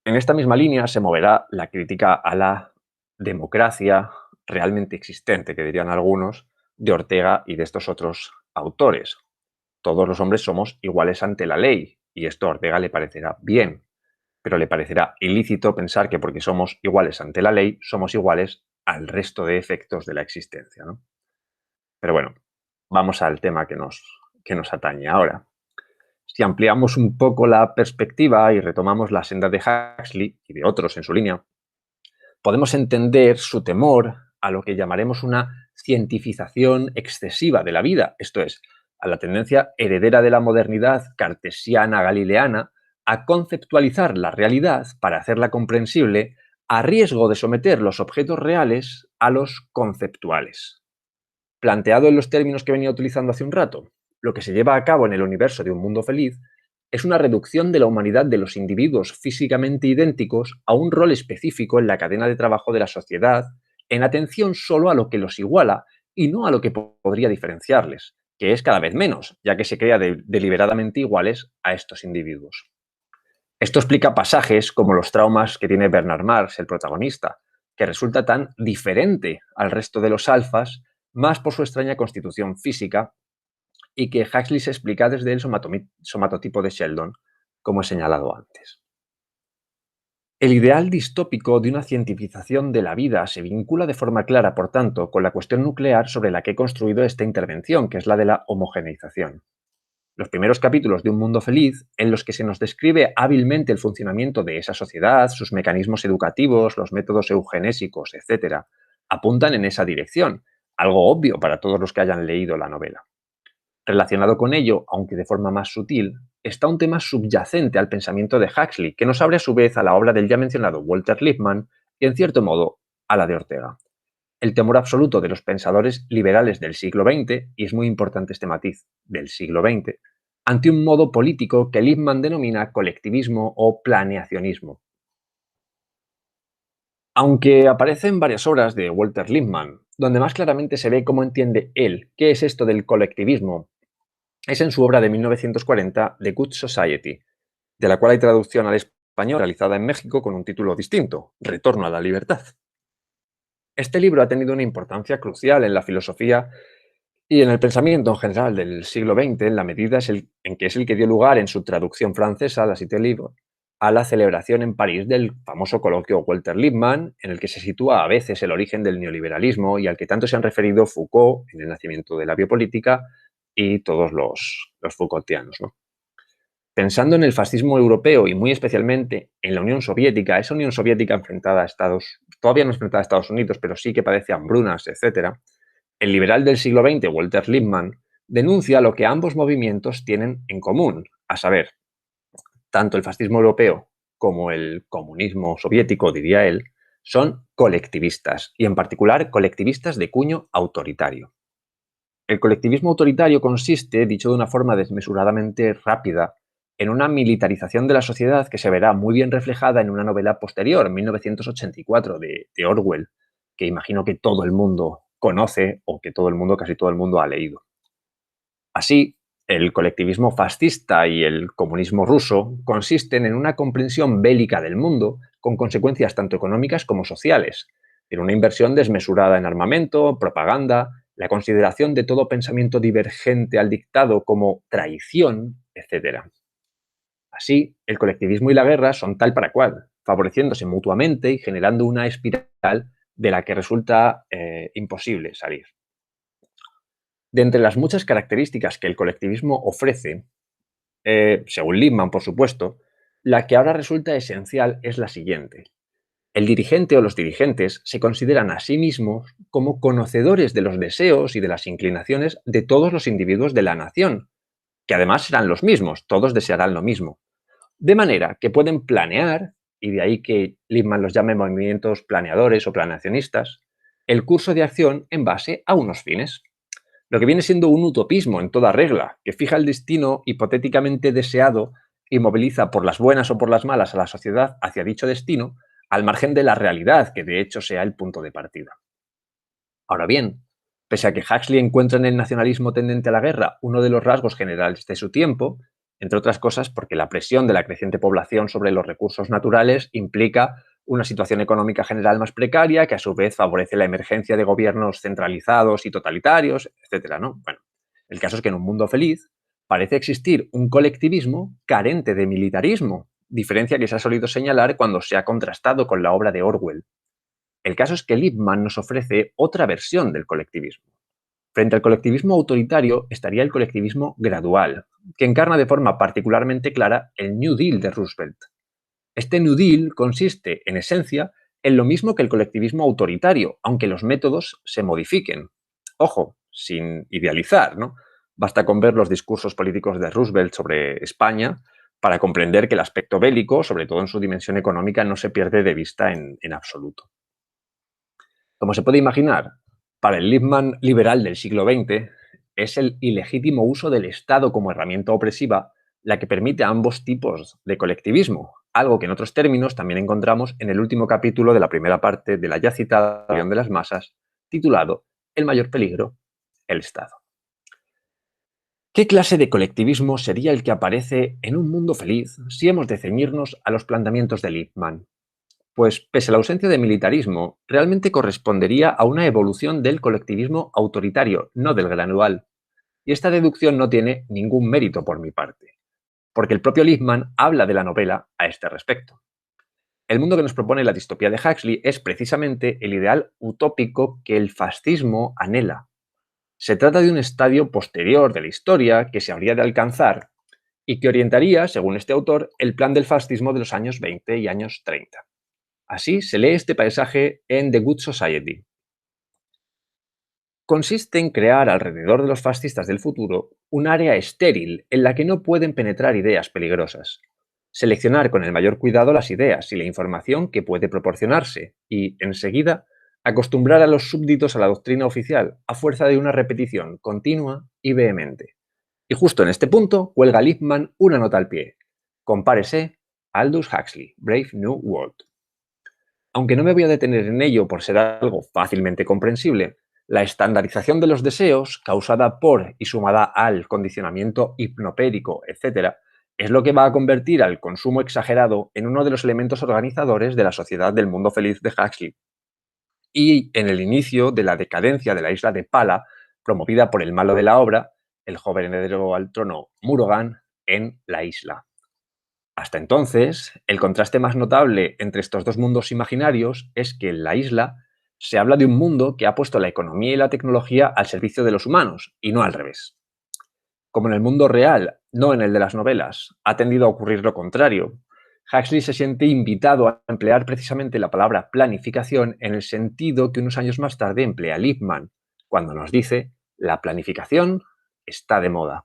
En esta misma línea se moverá la crítica a la democracia realmente existente, que dirían algunos, de Ortega y de estos otros autores. Todos los hombres somos iguales ante la ley, y esto a Ortega le parecerá bien, pero le parecerá ilícito pensar que porque somos iguales ante la ley, somos iguales al resto de efectos de la existencia, ¿no? Pero bueno, vamos al tema que nos atañe ahora. Si ampliamos un poco la perspectiva y retomamos la senda de Huxley y de otros en su línea, podemos entender su temor a lo que llamaremos una cientificación excesiva de la vida, esto es, a la tendencia heredera de la modernidad cartesiana galileana a conceptualizar la realidad para hacerla comprensible a riesgo de someter los objetos reales a los conceptuales. planteado en los términos que venía utilizando hace un rato, lo que se lleva a cabo en el universo de Un Mundo Feliz es una reducción de la humanidad de los individuos físicamente idénticos a un rol específico en la cadena de trabajo de la sociedad, en atención solo a lo que los iguala y no a lo que podría diferenciarles, que es cada vez menos, ya que se crea deliberadamente iguales a estos individuos. Esto explica pasajes como los traumas que tiene Bernard Marx, el protagonista, que resulta tan diferente al resto de los alfas, más por su extraña constitución física, y que Huxley se explica desde el somatotipo de Sheldon, como he señalado antes. El ideal distópico de una cientificación de la vida se vincula de forma clara, por tanto, con la cuestión nuclear sobre la que he construido esta intervención, que es la de la homogeneización. Los primeros capítulos de Un Mundo Feliz, en los que se nos describe hábilmente el funcionamiento de esa sociedad, sus mecanismos educativos, los métodos eugenésicos, etc., apuntan en esa dirección, algo obvio para todos los que hayan leído la novela. Relacionado con ello, aunque de forma más sutil, está un tema subyacente al pensamiento de Huxley, que nos abre a su vez a la obra del ya mencionado Walter Lippmann y, en cierto modo, a la de Ortega. El temor absoluto de los pensadores liberales del siglo XX, y es muy importante este matiz, del siglo XX, ante un modo político que Lippmann denomina colectivismo o planeacionismo. Aunque aparece en varias obras de Walter Lippmann, donde más claramente se ve cómo entiende él qué es esto del colectivismo, es en su obra de 1940, The Good Society, de la cual hay traducción al español realizada en México con un título distinto, Retorno a la libertad. Este libro ha tenido una importancia crucial en la filosofía y en el pensamiento en general del siglo XX, en la medida en que es el que dio lugar en su traducción francesa, La Cité Libre, a la celebración en París del famoso coloquio Walter Lippmann, en el que se sitúa a veces el origen del neoliberalismo y al que tanto se han referido Foucault en El nacimiento de la biopolítica y todos los Foucaultianos, ¿no? Pensando en el fascismo europeo y muy especialmente en la Unión Soviética, esa Unión Soviética enfrentada a todavía no enfrentada a Estados Unidos, pero sí que padece hambrunas, etc., el liberal del siglo XX, Walter Lippmann, denuncia lo que ambos movimientos tienen en común, a saber, tanto el fascismo europeo como el comunismo soviético, diría él, son colectivistas, y en particular colectivistas de cuño autoritario. El colectivismo autoritario consiste, dicho de una forma desmesuradamente rápida, en una militarización de la sociedad que se verá muy bien reflejada en una novela posterior, 1984, de Orwell, que imagino que todo el mundo conoce o que casi todo el mundo ha leído. Así, el colectivismo fascista y el comunismo ruso consisten en una comprensión bélica del mundo con consecuencias tanto económicas como sociales, en una inversión desmesurada en armamento, propaganda, la consideración de todo pensamiento divergente al dictado como traición, etc. Así, el colectivismo y la guerra son tal para cual, favoreciéndose mutuamente y generando una espiral de la que resulta imposible salir. De entre las muchas características que el colectivismo ofrece, según Lippmann, por supuesto, la que ahora resulta esencial es la siguiente. El dirigente o los dirigentes se consideran a sí mismos como conocedores de los deseos y de las inclinaciones de todos los individuos de la nación, que además serán los mismos, todos desearán lo mismo. De manera que pueden planear, y de ahí que Lippmann los llame movimientos planeadores o planeacionistas, el curso de acción en base a unos fines. Lo que viene siendo un utopismo en toda regla, que fija el destino hipotéticamente deseado y moviliza por las buenas o por las malas a la sociedad hacia dicho destino, al margen de la realidad, que de hecho sea el punto de partida. Ahora bien, pese a que Huxley encuentra en el nacionalismo tendente a la guerra uno de los rasgos generales de su tiempo, entre otras cosas porque la presión de la creciente población sobre los recursos naturales implica una situación económica general más precaria, que a su vez favorece la emergencia de gobiernos centralizados y totalitarios, etc., ¿no? Bueno, el caso es que en Un Mundo Feliz parece existir un colectivismo carente de militarismo, diferencia que se ha solido señalar cuando se ha contrastado con la obra de Orwell. El caso es que Lippmann nos ofrece otra versión del colectivismo. Frente al colectivismo autoritario estaría el colectivismo gradual, que encarna de forma particularmente clara el New Deal de Roosevelt. Este New Deal consiste, en esencia, en lo mismo que el colectivismo autoritario, aunque los métodos se modifiquen. Ojo, sin idealizar, ¿no? Basta con ver los discursos políticos de Roosevelt sobre España para comprender que el aspecto bélico, sobre todo en su dimensión económica, no se pierde de vista en absoluto. Como se puede imaginar, Para el Lippmann liberal del siglo XX, es el ilegítimo uso del Estado como herramienta opresiva la que permite ambos tipos de colectivismo, algo que en otros términos también encontramos en el último capítulo de la primera parte de la ya citada Rebelión de las Masas, titulado El mayor peligro, el Estado. ¿Qué clase de colectivismo sería el que aparece en un mundo feliz si hemos de ceñirnos a los planteamientos de Lippmann? Pues, pese a la ausencia de militarismo, realmente correspondería a una evolución del colectivismo autoritario, no del gradual. Y esta deducción no tiene ningún mérito por mi parte, porque el propio Lippmann habla de la novela a este respecto. El mundo que nos propone la distopía de Huxley es precisamente el ideal utópico que el fascismo anhela. Se trata de un estadio posterior de la historia que se habría de alcanzar y que orientaría, según este autor, el plan del fascismo de los años 20 y años 30. Así se lee este paisaje en The Good Society. Consiste en crear alrededor de los fascistas del futuro un área estéril en la que no pueden penetrar ideas peligrosas. Seleccionar con el mayor cuidado las ideas y la información que puede proporcionarse y, enseguida, acostumbrar a los súbditos a la doctrina oficial a fuerza de una repetición continua y vehemente. Y justo en este punto cuelga Lippmann una nota al pie. Compárese Aldous Huxley, Brave New World. Aunque no me voy a detener en ello por ser algo fácilmente comprensible, la estandarización de los deseos, causada por y sumada al condicionamiento hipnopédico, etc., es lo que va a convertir al consumo exagerado en uno de los elementos organizadores de la sociedad del mundo feliz de Huxley. Y en el inicio de la decadencia de la isla de Pala, promovida por el malo de la obra, el joven heredero al trono Murogan, en La Isla. Hasta entonces, el contraste más notable entre estos dos mundos imaginarios es que en La Isla se habla de un mundo que ha puesto la economía y la tecnología al servicio de los humanos, y no al revés. Como en el mundo real, no en el de las novelas, ha tendido a ocurrir lo contrario. Huxley se siente invitado a emplear precisamente la palabra planificación en el sentido que unos años más tarde emplea Lippmann, cuando nos dice la planificación está de moda.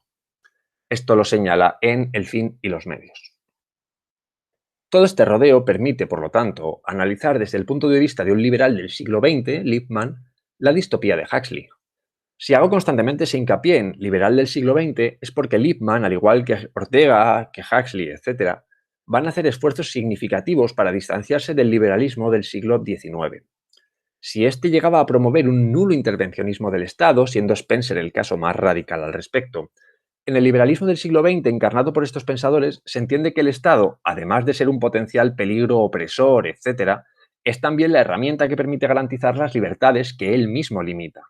Esto lo señala en El fin y los medios. Todo este rodeo permite, por lo tanto, analizar desde el punto de vista de un liberal del siglo XX, Lippmann, la distopía de Huxley. Si hago constantemente ese hincapié en liberal del siglo XX es porque Lippmann, al igual que Ortega, que Huxley, etc., van a hacer esfuerzos significativos para distanciarse del liberalismo del siglo XIX. Si éste llegaba a promover un nulo intervencionismo del Estado, siendo Spencer el caso más radical al respecto, en el liberalismo del siglo XX, encarnado por estos pensadores, se entiende que el Estado, además de ser un potencial peligro opresor, etc., es también la herramienta que permite garantizar las libertades que él mismo limita.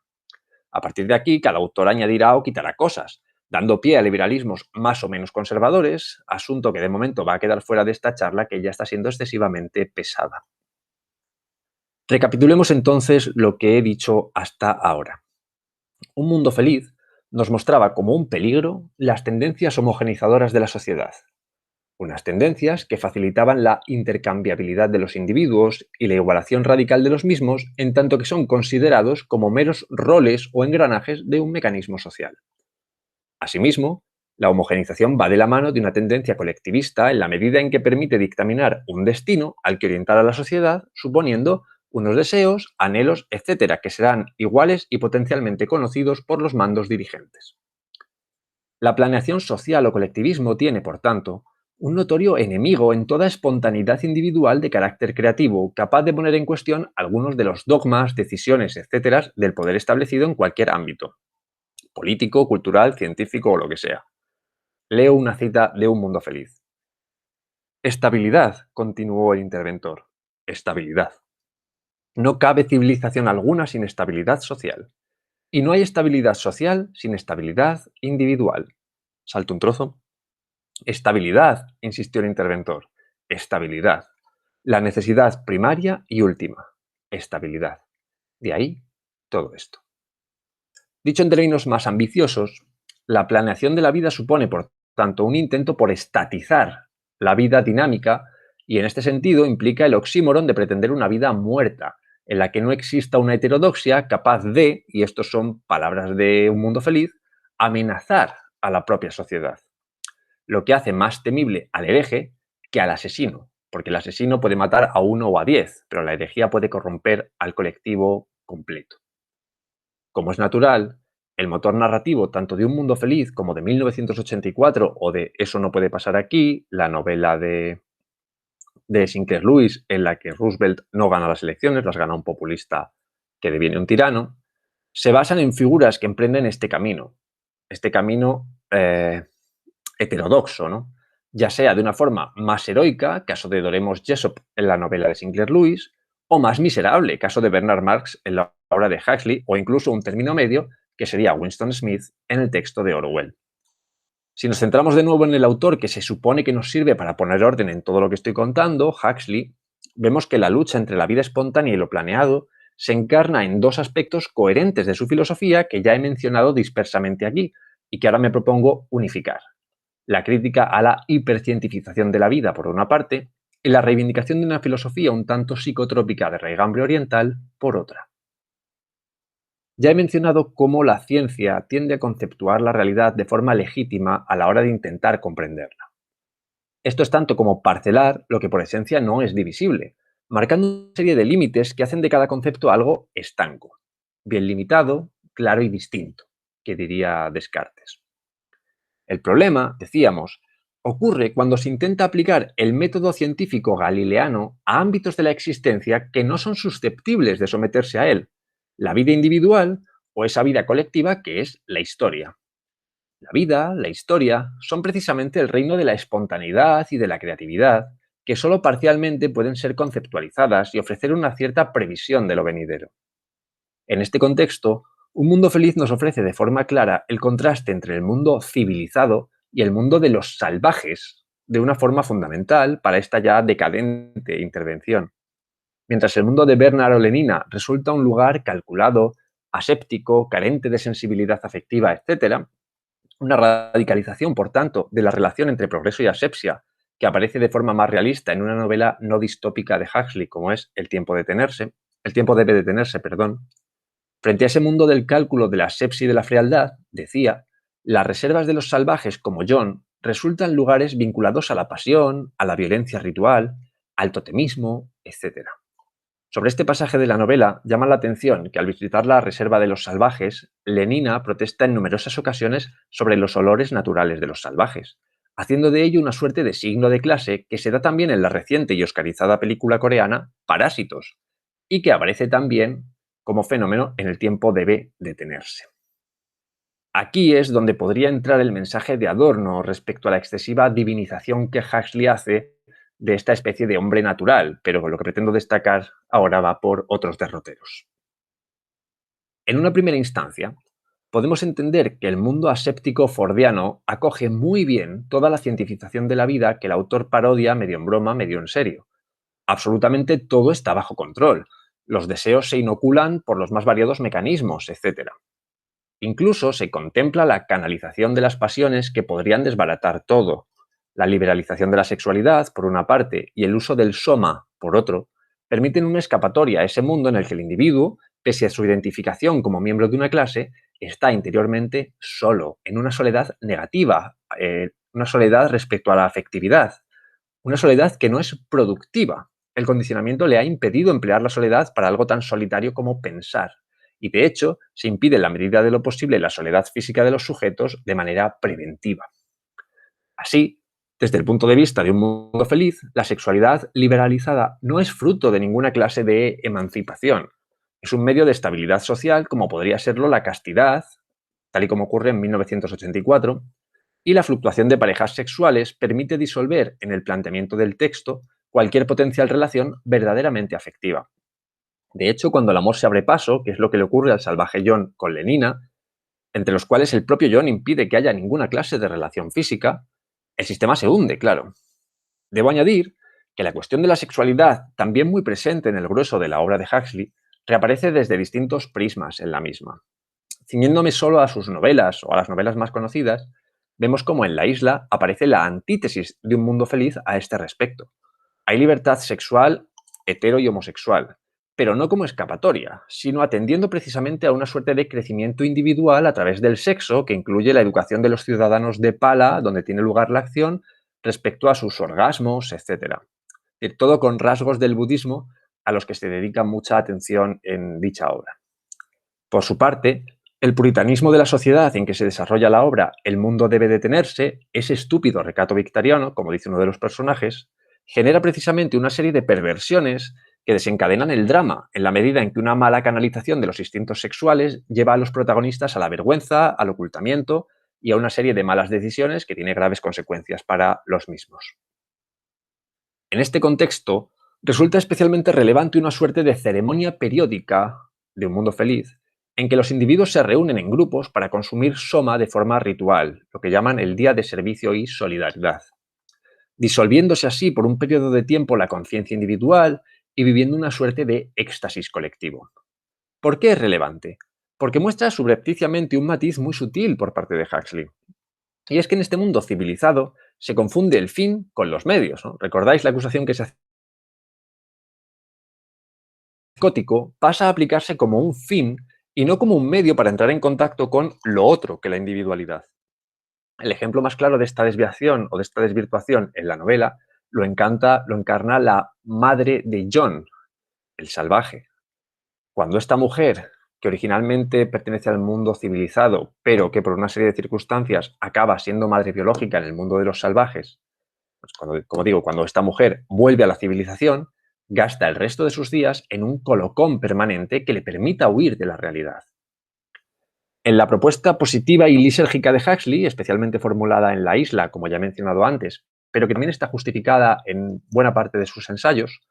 A partir de aquí, cada autor añadirá o quitará cosas, dando pie a liberalismos más o menos conservadores, asunto que de momento va a quedar fuera de esta charla que ya está siendo excesivamente pesada. Recapitulemos entonces lo que he dicho hasta ahora. Un mundo feliz nos mostraba como un peligro las tendencias homogenizadoras de la sociedad, unas tendencias que facilitaban la intercambiabilidad de los individuos y la igualación radical de los mismos en tanto que son considerados como meros roles o engranajes de un mecanismo social. Asimismo, la homogenización va de la mano de una tendencia colectivista en la medida en que permite dictaminar un destino al que orientar a la sociedad, suponiendo unos deseos, anhelos, etcétera, que serán iguales y potencialmente conocidos por los mandos dirigentes. La planeación social o colectivismo tiene, por tanto, un notorio enemigo en toda espontaneidad individual de carácter creativo, capaz de poner en cuestión algunos de los dogmas, decisiones, etcétera, del poder establecido en cualquier ámbito, político, cultural, científico o lo que sea. Leo una cita de Un Mundo Feliz. Estabilidad, continuó el interventor. Estabilidad. No cabe civilización alguna sin estabilidad social. Y no hay estabilidad social sin estabilidad individual. ¿Salto un trozo? Estabilidad, insistió el interventor. Estabilidad. La necesidad primaria y última. Estabilidad. De ahí todo esto. Dicho en términos más ambiciosos, la planeación de la vida supone, por tanto, un intento por estatizar la vida dinámica y en este sentido implica el oxímoron de pretender una vida muerta, en la que no exista una heterodoxia capaz de, y estos son palabras de Un Mundo Feliz, amenazar a la propia sociedad. Lo que hace más temible al hereje que al asesino, porque el asesino puede matar a 1 o a 10, pero la herejía puede corromper al colectivo completo. como es natural, el motor narrativo tanto de Un Mundo Feliz como de 1984 o de Eso no puede pasar aquí, la novela de Sinclair Lewis en la que Roosevelt no gana las elecciones, las gana un populista que deviene un tirano, se basan en figuras que emprenden este camino heterodoxo, ¿no? Ya sea de una forma más heroica, caso de Doremos Jessop en la novela de Sinclair Lewis, o más miserable, caso de Bernard Marx en la obra de Huxley, o incluso un término medio, que sería Winston Smith en el texto de Orwell. Si nos centramos de nuevo en el autor que se supone que nos sirve para poner orden en todo lo que estoy contando, Huxley, vemos que la lucha entre la vida espontánea y lo planeado se encarna en dos aspectos coherentes de su filosofía que ya he mencionado dispersamente aquí y que ahora me propongo unificar: la crítica a la hipercientificación de la vida, por una parte, y la reivindicación de una filosofía un tanto psicotrópica de raigambre oriental, por otra. Ya he mencionado cómo la ciencia tiende a conceptuar la realidad de forma legítima a la hora de intentar comprenderla. Esto es tanto como parcelar lo que por esencia no es divisible, marcando una serie de límites que hacen de cada concepto algo estanco, bien limitado, claro y distinto, que diría Descartes. El problema, decíamos, ocurre cuando se intenta aplicar el método científico galileano a ámbitos de la existencia que no son susceptibles de someterse a él: la vida individual o esa vida colectiva que es la historia. La vida, la historia, son precisamente el reino de la espontaneidad y de la creatividad, que solo parcialmente pueden ser conceptualizadas y ofrecer una cierta previsión de lo venidero. En este contexto, Un Mundo Feliz nos ofrece de forma clara el contraste entre el mundo civilizado y el mundo de los salvajes, de una forma fundamental para esta ya decadente intervención. Mientras el mundo de Bernard o Lenina resulta un lugar calculado, aséptico, carente de sensibilidad afectiva, etc., una radicalización, por tanto, de la relación entre progreso y asepsia, que aparece de forma más realista en una novela no distópica de Huxley como es El tiempo debe detenerse, perdón. Frente a ese mundo del cálculo de la asepsia y de la frialdad, decía, las reservas de los salvajes como John resultan lugares vinculados a la pasión, a la violencia ritual, al totemismo, etc. Sobre este pasaje de la novela llama la atención que al visitar la reserva de los salvajes, Lenina protesta en numerosas ocasiones sobre los olores naturales de los salvajes, haciendo de ello una suerte de signo de clase que se da también en la reciente y oscarizada película coreana Parásitos, y que aparece también como fenómeno en El tiempo debe detenerse. Aquí es donde podría entrar el mensaje de Adorno respecto a la excesiva divinización que Huxley hace de esta especie de hombre natural, pero lo que pretendo destacar ahora va por otros derroteros. En una primera instancia, podemos entender que el mundo aséptico fordiano acoge muy bien toda la cientificación de la vida que el autor parodia medio en broma, medio en serio. Absolutamente todo está bajo control. Los deseos se inoculan por los más variados mecanismos, etc. Incluso se contempla la canalización de las pasiones que podrían desbaratar todo. La liberalización de la sexualidad, por una parte, y el uso del soma, por otro, permiten una escapatoria a ese mundo en el que el individuo, pese a su identificación como miembro de una clase, está interiormente solo, en una soledad negativa, una soledad respecto a la afectividad, una soledad que no es productiva. El condicionamiento le ha impedido emplear la soledad para algo tan solitario como pensar. Y de hecho, se impide en la medida de lo posible la soledad física de los sujetos de manera preventiva. Así, desde el punto de vista de un mundo feliz, la sexualidad liberalizada no es fruto de ninguna clase de emancipación. Es un medio de estabilidad social como podría serlo la castidad, tal y como ocurre en 1984, y la fluctuación de parejas sexuales permite disolver en el planteamiento del texto cualquier potencial relación verdaderamente afectiva. De hecho, cuando el amor se abre paso, que es lo que le ocurre al salvaje John con Lenina, entre los cuales el propio John impide que haya ninguna clase de relación física, el sistema se hunde, claro. Debo añadir que la cuestión de la sexualidad, también muy presente en el grueso de la obra de Huxley, reaparece desde distintos prismas en la misma. Ciñéndome solo a sus novelas o a las novelas más conocidas, vemos cómo en La isla aparece la antítesis de un mundo feliz a este respecto. Hay libertad sexual, hetero y homosexual, pero no como escapatoria, sino atendiendo precisamente a una suerte de crecimiento individual a través del sexo que incluye la educación de los ciudadanos de Pala, donde tiene lugar la acción, respecto a sus orgasmos, etc. Todo con rasgos del budismo a los que se dedica mucha atención en dicha obra. Por su parte, el puritanismo de la sociedad en que se desarrolla la obra El mundo debe detenerse, ese estúpido recato victoriano, como dice uno de los personajes, genera precisamente una serie de perversiones que desencadenan el drama, en la medida en que una mala canalización de los instintos sexuales lleva a los protagonistas a la vergüenza, al ocultamiento y a una serie de malas decisiones que tiene graves consecuencias para los mismos. En este contexto, resulta especialmente relevante una suerte de ceremonia periódica de un mundo feliz, en que los individuos se reúnen en grupos para consumir soma de forma ritual, lo que llaman el día de servicio y solidaridad, disolviéndose así por un periodo de tiempo la conciencia individual y viviendo una suerte de éxtasis colectivo. ¿Por qué es relevante? Porque muestra subrepticiamente un matiz muy sutil por parte de Huxley. Y es que en este mundo civilizado se confunde el fin con los medios, ¿no? ¿Recordáis la acusación que se hace? Psicótico pasa a aplicarse como un fin y no como un medio para entrar en contacto con lo otro que la individualidad. El ejemplo más claro de esta desviación o de esta desvirtuación en la novela lo encarna la madre de John, el salvaje. Cuando esta mujer, que originalmente pertenece al mundo civilizado, pero que por una serie de circunstancias acaba siendo madre biológica en el mundo de los salvajes, pues como digo, cuando esta mujer vuelve a la civilización, gasta el resto de sus días en un colocón permanente que le permita huir de la realidad. En la propuesta positiva y lisérgica de Huxley, especialmente formulada en La isla, como ya he mencionado antes, pero que también está justificada en buena parte de sus ensayos,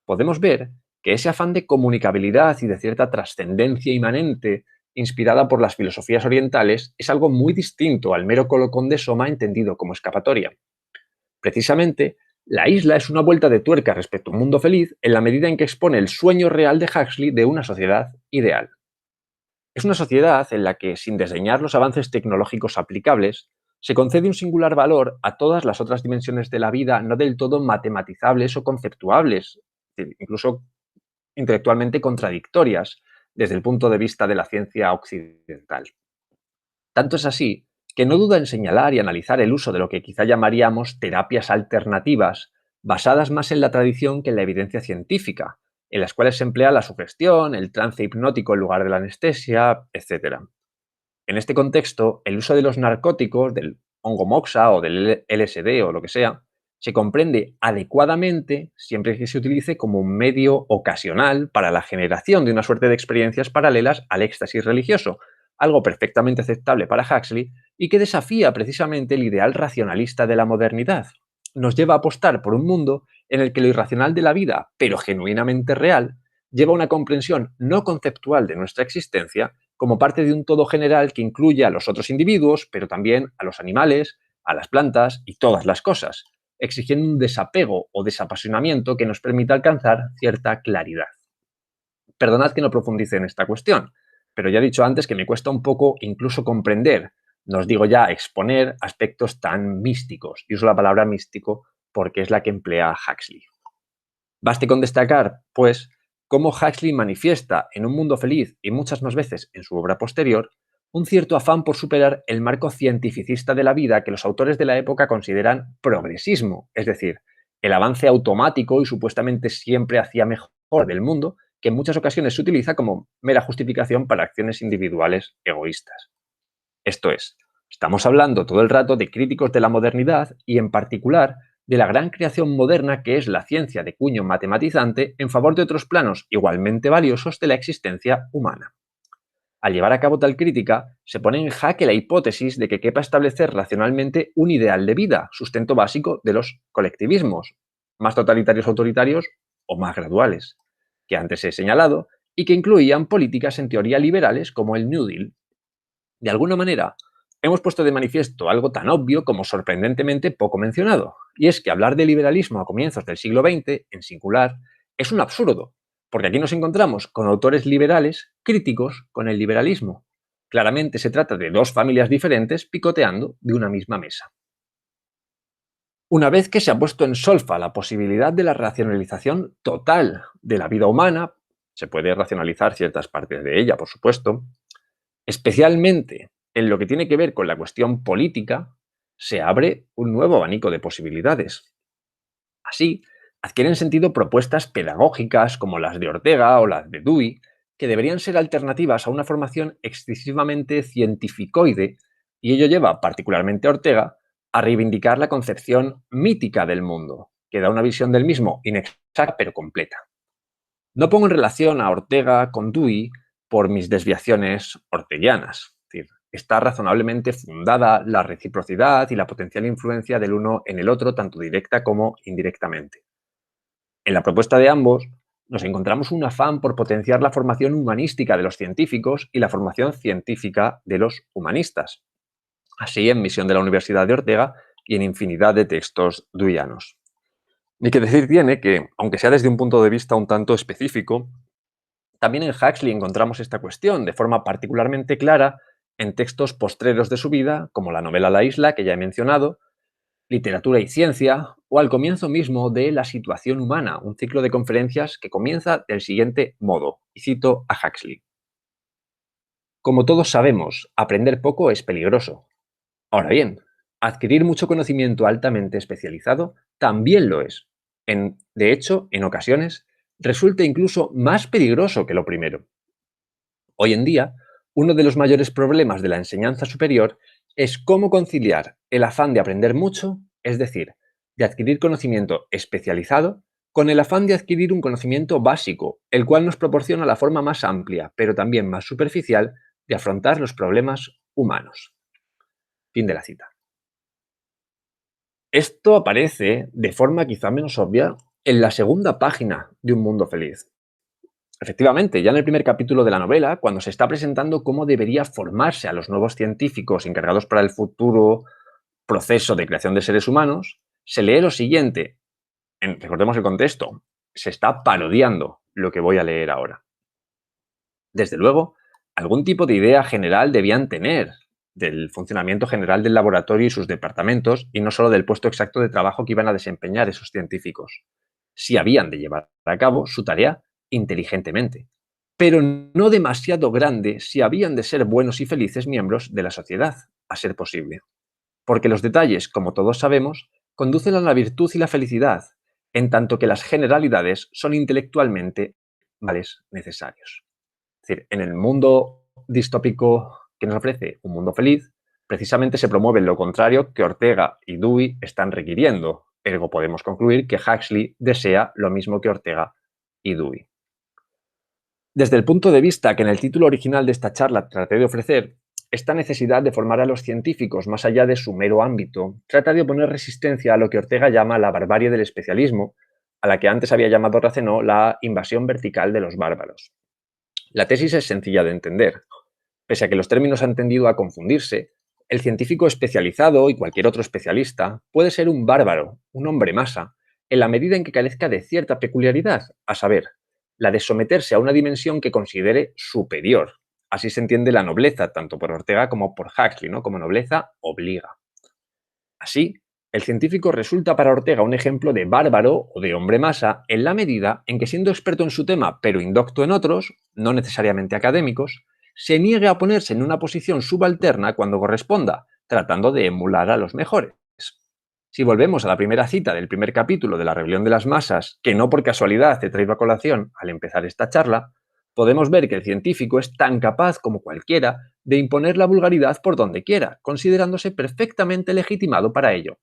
podemos ver que ese afán de comunicabilidad y de cierta trascendencia inmanente inspirada por las filosofías orientales es algo muy distinto al mero colocón de Soma entendido como escapatoria. Precisamente, La isla es una vuelta de tuerca respecto a un mundo feliz en la medida en que expone el sueño real de Huxley de una sociedad ideal. Es una sociedad en la que, sin desdeñar los avances tecnológicos aplicables, se concede un singular valor a todas las otras dimensiones de la vida no del todo matematizables o conceptuables, incluso intelectualmente contradictorias desde el punto de vista de la ciencia occidental. Tanto es así que no duda en señalar y analizar el uso de lo que quizá llamaríamos terapias alternativas, basadas más en la tradición que en la evidencia científica, en las cuales se emplea la sugestión, el trance hipnótico en lugar de la anestesia, etc. En este contexto, el uso de los narcóticos, del hongo moxa o del LSD o lo que sea, se comprende adecuadamente siempre que se utilice como un medio ocasional para la generación de una suerte de experiencias paralelas al éxtasis religioso, algo perfectamente aceptable para Huxley y que desafía precisamente el ideal racionalista de la modernidad. Nos lleva a apostar por un mundo en el que lo irracional de la vida, pero genuinamente real, lleva a una comprensión no conceptual de nuestra existencia como parte de un todo general que incluye a los otros individuos, pero también a los animales, a las plantas y todas las cosas, exigiendo un desapego o desapasionamiento que nos permita alcanzar cierta claridad. Perdonad que no profundice en esta cuestión, pero ya he dicho antes que me cuesta un poco incluso comprender, no os digo ya exponer aspectos tan místicos, y uso la palabra místico porque es la que emplea Huxley. Baste con destacar, pues, cómo Huxley manifiesta en Un mundo feliz y muchas más veces en su obra posterior un cierto afán por superar el marco cientificista de la vida que los autores de la época consideran progresismo, es decir, el avance automático y supuestamente siempre hacia mejor del mundo, que en muchas ocasiones se utiliza como mera justificación para acciones individuales egoístas. Esto es, estamos hablando todo el rato de críticos de la modernidad y en particular de la gran creación moderna que es la ciencia de cuño matematizante en favor de otros planos igualmente valiosos de la existencia humana. Al llevar a cabo tal crítica, se pone en jaque la hipótesis de que quepa establecer racionalmente un ideal de vida, sustento básico de los colectivismos, más totalitarios autoritarios o más graduales, que antes he señalado, y que incluían políticas en teoría liberales como el New Deal. De alguna manera, hemos puesto de manifiesto algo tan obvio como sorprendentemente poco mencionado, y es que hablar de liberalismo a comienzos del siglo XX, en singular, es un absurdo, porque aquí nos encontramos con autores liberales críticos con el liberalismo. Claramente se trata de dos familias diferentes picoteando de una misma mesa. Una vez que se ha puesto en solfa la posibilidad de la racionalización total de la vida humana, se puede racionalizar ciertas partes de ella, por supuesto, especialmente en lo que tiene que ver con la cuestión política, se abre un nuevo abanico de posibilidades. Así, adquieren sentido propuestas pedagógicas como las de Ortega o las de Dewey, que deberían ser alternativas a una formación excesivamente cientificoide, y ello lleva particularmente a Ortega a reivindicar la concepción mítica del mundo, que da una visión del mismo inexacta pero completa. No pongo en relación a Ortega con Dewey por mis desviaciones orteguianas. Es decir, está razonablemente fundada la reciprocidad y la potencial influencia del uno en el otro, tanto directa como indirectamente. En la propuesta de ambos nos encontramos un afán por potenciar la formación humanística de los científicos y la formación científica de los humanistas. Así en Misión de la Universidad de Ortega y en infinidad de textos deweyanos. Ni que decir tiene que, aunque sea desde un punto de vista un tanto específico, también en Huxley encontramos esta cuestión de forma particularmente clara en textos postreros de su vida, como la novela La isla, que ya he mencionado, Literatura y ciencia, o al comienzo mismo de La situación humana, un ciclo de conferencias que comienza del siguiente modo, y cito a Huxley. Como todos sabemos, aprender poco es peligroso. Ahora bien, adquirir mucho conocimiento altamente especializado también lo es. De hecho, en ocasiones, resulta incluso más peligroso que lo primero. Hoy en día, uno de los mayores problemas de la enseñanza superior es cómo conciliar el afán de aprender mucho, es decir, de adquirir conocimiento especializado, con el afán de adquirir un conocimiento básico, el cual nos proporciona la forma más amplia, pero también más superficial, de afrontar los problemas humanos. Fin de la cita. Esto aparece, de forma quizá menos obvia, en la segunda página de Un Mundo Feliz. Efectivamente, ya en el primer capítulo de la novela, cuando se está presentando cómo debería formarse a los nuevos científicos encargados para el futuro proceso de creación de seres humanos, se lee lo siguiente. Recordemos el contexto. Se está parodiando lo que voy a leer ahora. Desde luego, algún tipo de idea general debían tener del funcionamiento general del laboratorio y sus departamentos, y no solo del puesto exacto de trabajo que iban a desempeñar esos científicos. Si habían de llevar a cabo su tarea inteligentemente, pero no demasiado grande si habían de ser buenos y felices miembros de la sociedad, a ser posible. Porque los detalles, como todos sabemos, conducen a la virtud y la felicidad, en tanto que las generalidades son intelectualmente males necesarios. Es decir, en el mundo distópico que nos ofrece Un Mundo Feliz, precisamente se promueve lo contrario que Ortega y Dewey están requiriendo. Ergo podemos concluir que Huxley desea lo mismo que Ortega y Dewey. Desde el punto de vista que en el título original de esta charla traté de ofrecer, esta necesidad de formar a los científicos más allá de su mero ámbito trata de oponer resistencia a lo que Ortega llama la barbarie del especialismo, a la que antes había llamado Racenó la invasión vertical de los bárbaros. La tesis es sencilla de entender. Pese a que los términos han tendido a confundirse, el científico especializado y cualquier otro especialista puede ser un bárbaro, un hombre masa, en la medida en que carezca de cierta peculiaridad, a saber, la de someterse a una dimensión que considere superior. Así se entiende la nobleza, tanto por Ortega como por Huxley, ¿no? Como nobleza obliga. Así, el científico resulta para Ortega un ejemplo de bárbaro o de hombre masa en la medida en que, siendo experto en su tema pero indocto en otros, no necesariamente académicos, se niegue a ponerse en una posición subalterna cuando corresponda, tratando de emular a los mejores. Si volvemos a la primera cita del primer capítulo de La rebelión de las masas, que no por casualidad te traigo a colación al empezar esta charla, podemos ver que el científico es tan capaz como cualquiera de imponer la vulgaridad por donde quiera, considerándose perfectamente legitimado para ello.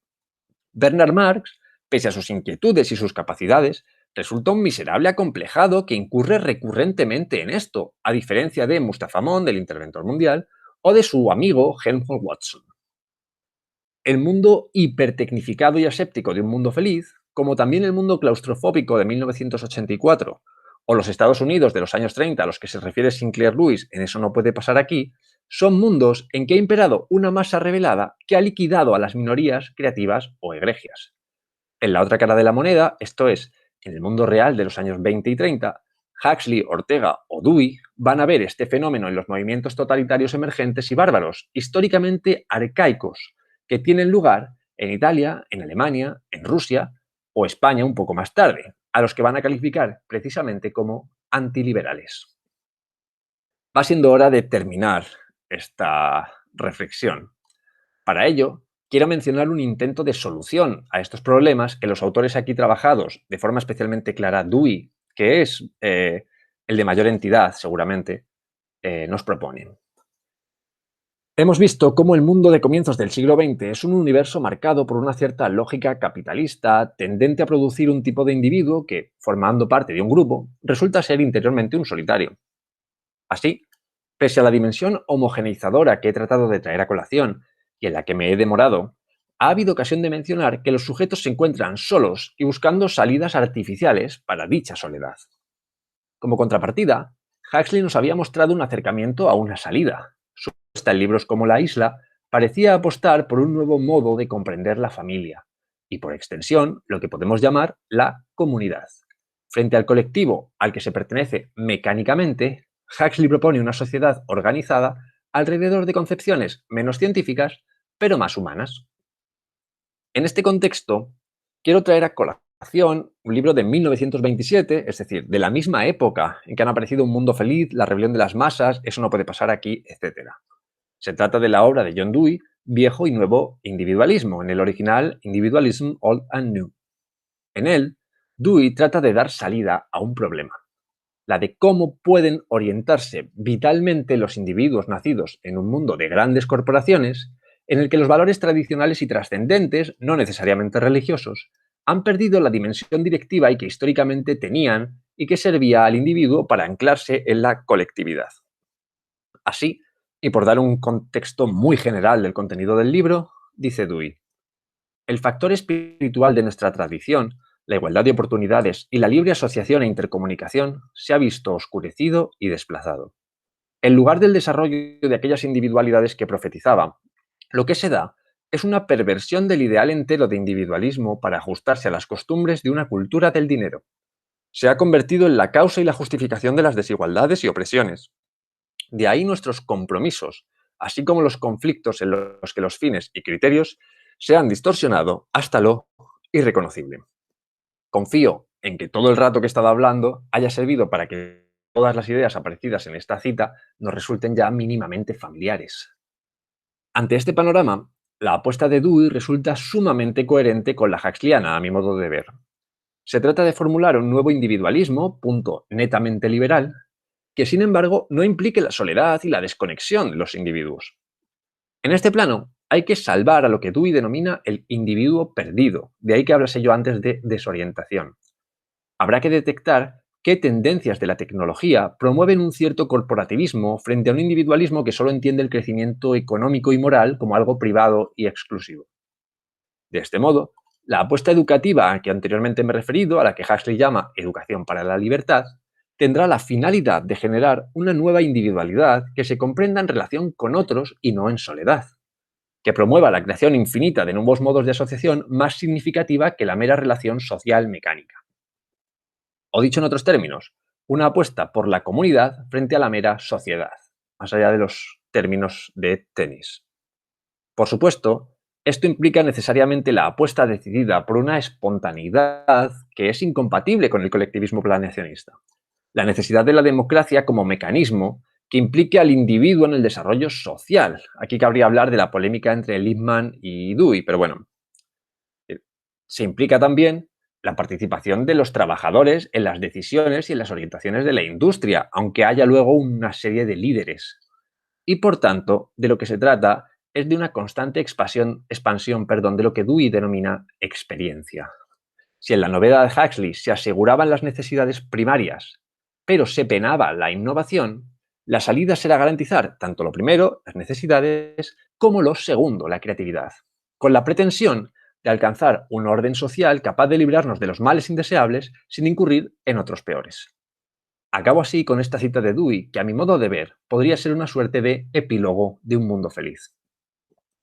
Bernard Marx, pese a sus inquietudes y sus capacidades, resulta un miserable acomplejado que incurre recurrentemente en esto, a diferencia de Mustafa Mon, del interventor mundial, o de su amigo Helmholtz Watson. El mundo hipertecnificado y aséptico de Un Mundo Feliz, como también el mundo claustrofóbico de 1984, o los Estados Unidos de los años 30 a los que se refiere Sinclair Lewis en Eso no puede pasar aquí, son mundos en que ha imperado una masa revelada que ha liquidado a las minorías creativas o egregias. En la otra cara de la moneda, esto es, en el mundo real de los años 20 y 30, Huxley, Ortega o Dewey van a ver este fenómeno en los movimientos totalitarios emergentes y bárbaros, históricamente arcaicos, que tienen lugar en Italia, en Alemania, en Rusia o España un poco más tarde, a los que van a calificar precisamente como antiliberales. Va siendo hora de terminar esta reflexión. Para ello, quiero mencionar un intento de solución a estos problemas que los autores aquí trabajados, de forma especialmente clara Dewey, que es el de mayor entidad, seguramente, nos propone. Hemos visto cómo el mundo de comienzos del siglo XX es un universo marcado por una cierta lógica capitalista, tendente a producir un tipo de individuo que, formando parte de un grupo, resulta ser interiormente un solitario. Así, pese a la dimensión homogeneizadora que he tratado de traer a colación y en la que me he demorado, ha habido ocasión de mencionar que los sujetos se encuentran solos y buscando salidas artificiales para dicha soledad. Como contrapartida, Huxley nos había mostrado un acercamiento a una salida. Su propuesta en libros como La isla parecía apostar por un nuevo modo de comprender la familia y, por extensión, lo que podemos llamar la comunidad. Frente al colectivo al que se pertenece mecánicamente, Huxley propone una sociedad organizada alrededor de concepciones menos científicas, pero más humanas. En este contexto, quiero traer a colación un libro de 1927, es decir, de la misma época en que han aparecido Un mundo feliz, La rebelión de las masas, Eso no puede pasar aquí, etc. Se trata de la obra de John Dewey, Viejo y Nuevo Individualismo, en el original Individualism Old and New. En él, Dewey trata de dar salida a un problema, la de cómo pueden orientarse vitalmente los individuos nacidos en un mundo de grandes corporaciones en el que los valores tradicionales y trascendentes, no necesariamente religiosos, han perdido la dimensión directiva y que históricamente tenían y que servía al individuo para anclarse en la colectividad. Así, y por dar un contexto muy general del contenido del libro, dice Dewey: el factor espiritual de nuestra tradición, la igualdad de oportunidades y la libre asociación e intercomunicación se ha visto oscurecido y desplazado. En lugar del desarrollo de aquellas individualidades que profetizaba, lo que se da es una perversión del ideal entero de individualismo para ajustarse a las costumbres de una cultura del dinero. Se ha convertido en la causa y la justificación de las desigualdades y opresiones. De ahí nuestros compromisos, así como los conflictos en los que los fines y criterios se han distorsionado hasta lo irreconocible. Confío en que todo el rato que he estado hablando haya servido para que todas las ideas aparecidas en esta cita nos resulten ya mínimamente familiares. Ante este panorama, la apuesta de Dewey resulta sumamente coherente con la huxleyana, a mi modo de ver. Se trata de formular un nuevo individualismo, punto netamente liberal, que sin embargo no implique la soledad y la desconexión de los individuos. En este plano, hay que salvar a lo que Dewey denomina el individuo perdido, de ahí que hablase yo antes de desorientación. Habrá que detectar qué tendencias de la tecnología promueven un cierto corporativismo frente a un individualismo que solo entiende el crecimiento económico y moral como algo privado y exclusivo. De este modo, la apuesta educativa a que anteriormente me he referido, a la que Huxley llama educación para la libertad, tendrá la finalidad de generar una nueva individualidad que se comprenda en relación con otros y no en soledad, que promueva la creación infinita de nuevos modos de asociación más significativa que la mera relación social mecánica. O dicho en otros términos, una apuesta por la comunidad frente a la mera sociedad, más allá de los términos de tenis. Por supuesto, esto implica necesariamente la apuesta decidida por una espontaneidad que es incompatible con el colectivismo planeacionista. La necesidad de la democracia como mecanismo que implique al individuo en el desarrollo social. Aquí cabría hablar de la polémica entre Lippmann y Dewey, pero bueno, se implica también la participación de los trabajadores en las decisiones y en las orientaciones de la industria, aunque haya luego una serie de líderes. Y por tanto, de lo que se trata es de una constante expansión de lo que Dewey denomina experiencia. Si en la novela de Huxley se aseguraban las necesidades primarias, pero se penaba la innovación, la salida será garantizar tanto lo primero, las necesidades, como lo segundo, la creatividad, con la pretensión de alcanzar un orden social capaz de librarnos de los males indeseables sin incurrir en otros peores. Acabo así con esta cita de Dewey, que a mi modo de ver podría ser una suerte de epílogo de Un mundo feliz.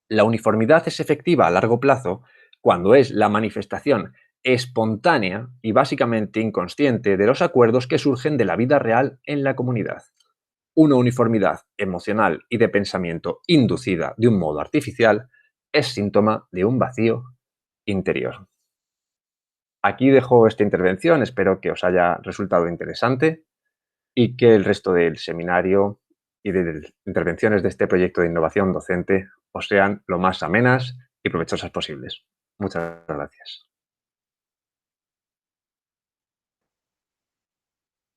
La uniformidad es efectiva a largo plazo cuando es la manifestación espontánea y básicamente inconsciente de los acuerdos que surgen de la vida real en la comunidad. Una uniformidad emocional y de pensamiento inducida de un modo artificial es síntoma de un vacío interior. Aquí dejo esta intervención, espero que os haya resultado interesante y que el resto del seminario y de intervenciones de este proyecto de innovación docente os sean lo más amenas y provechosas posibles. Muchas gracias.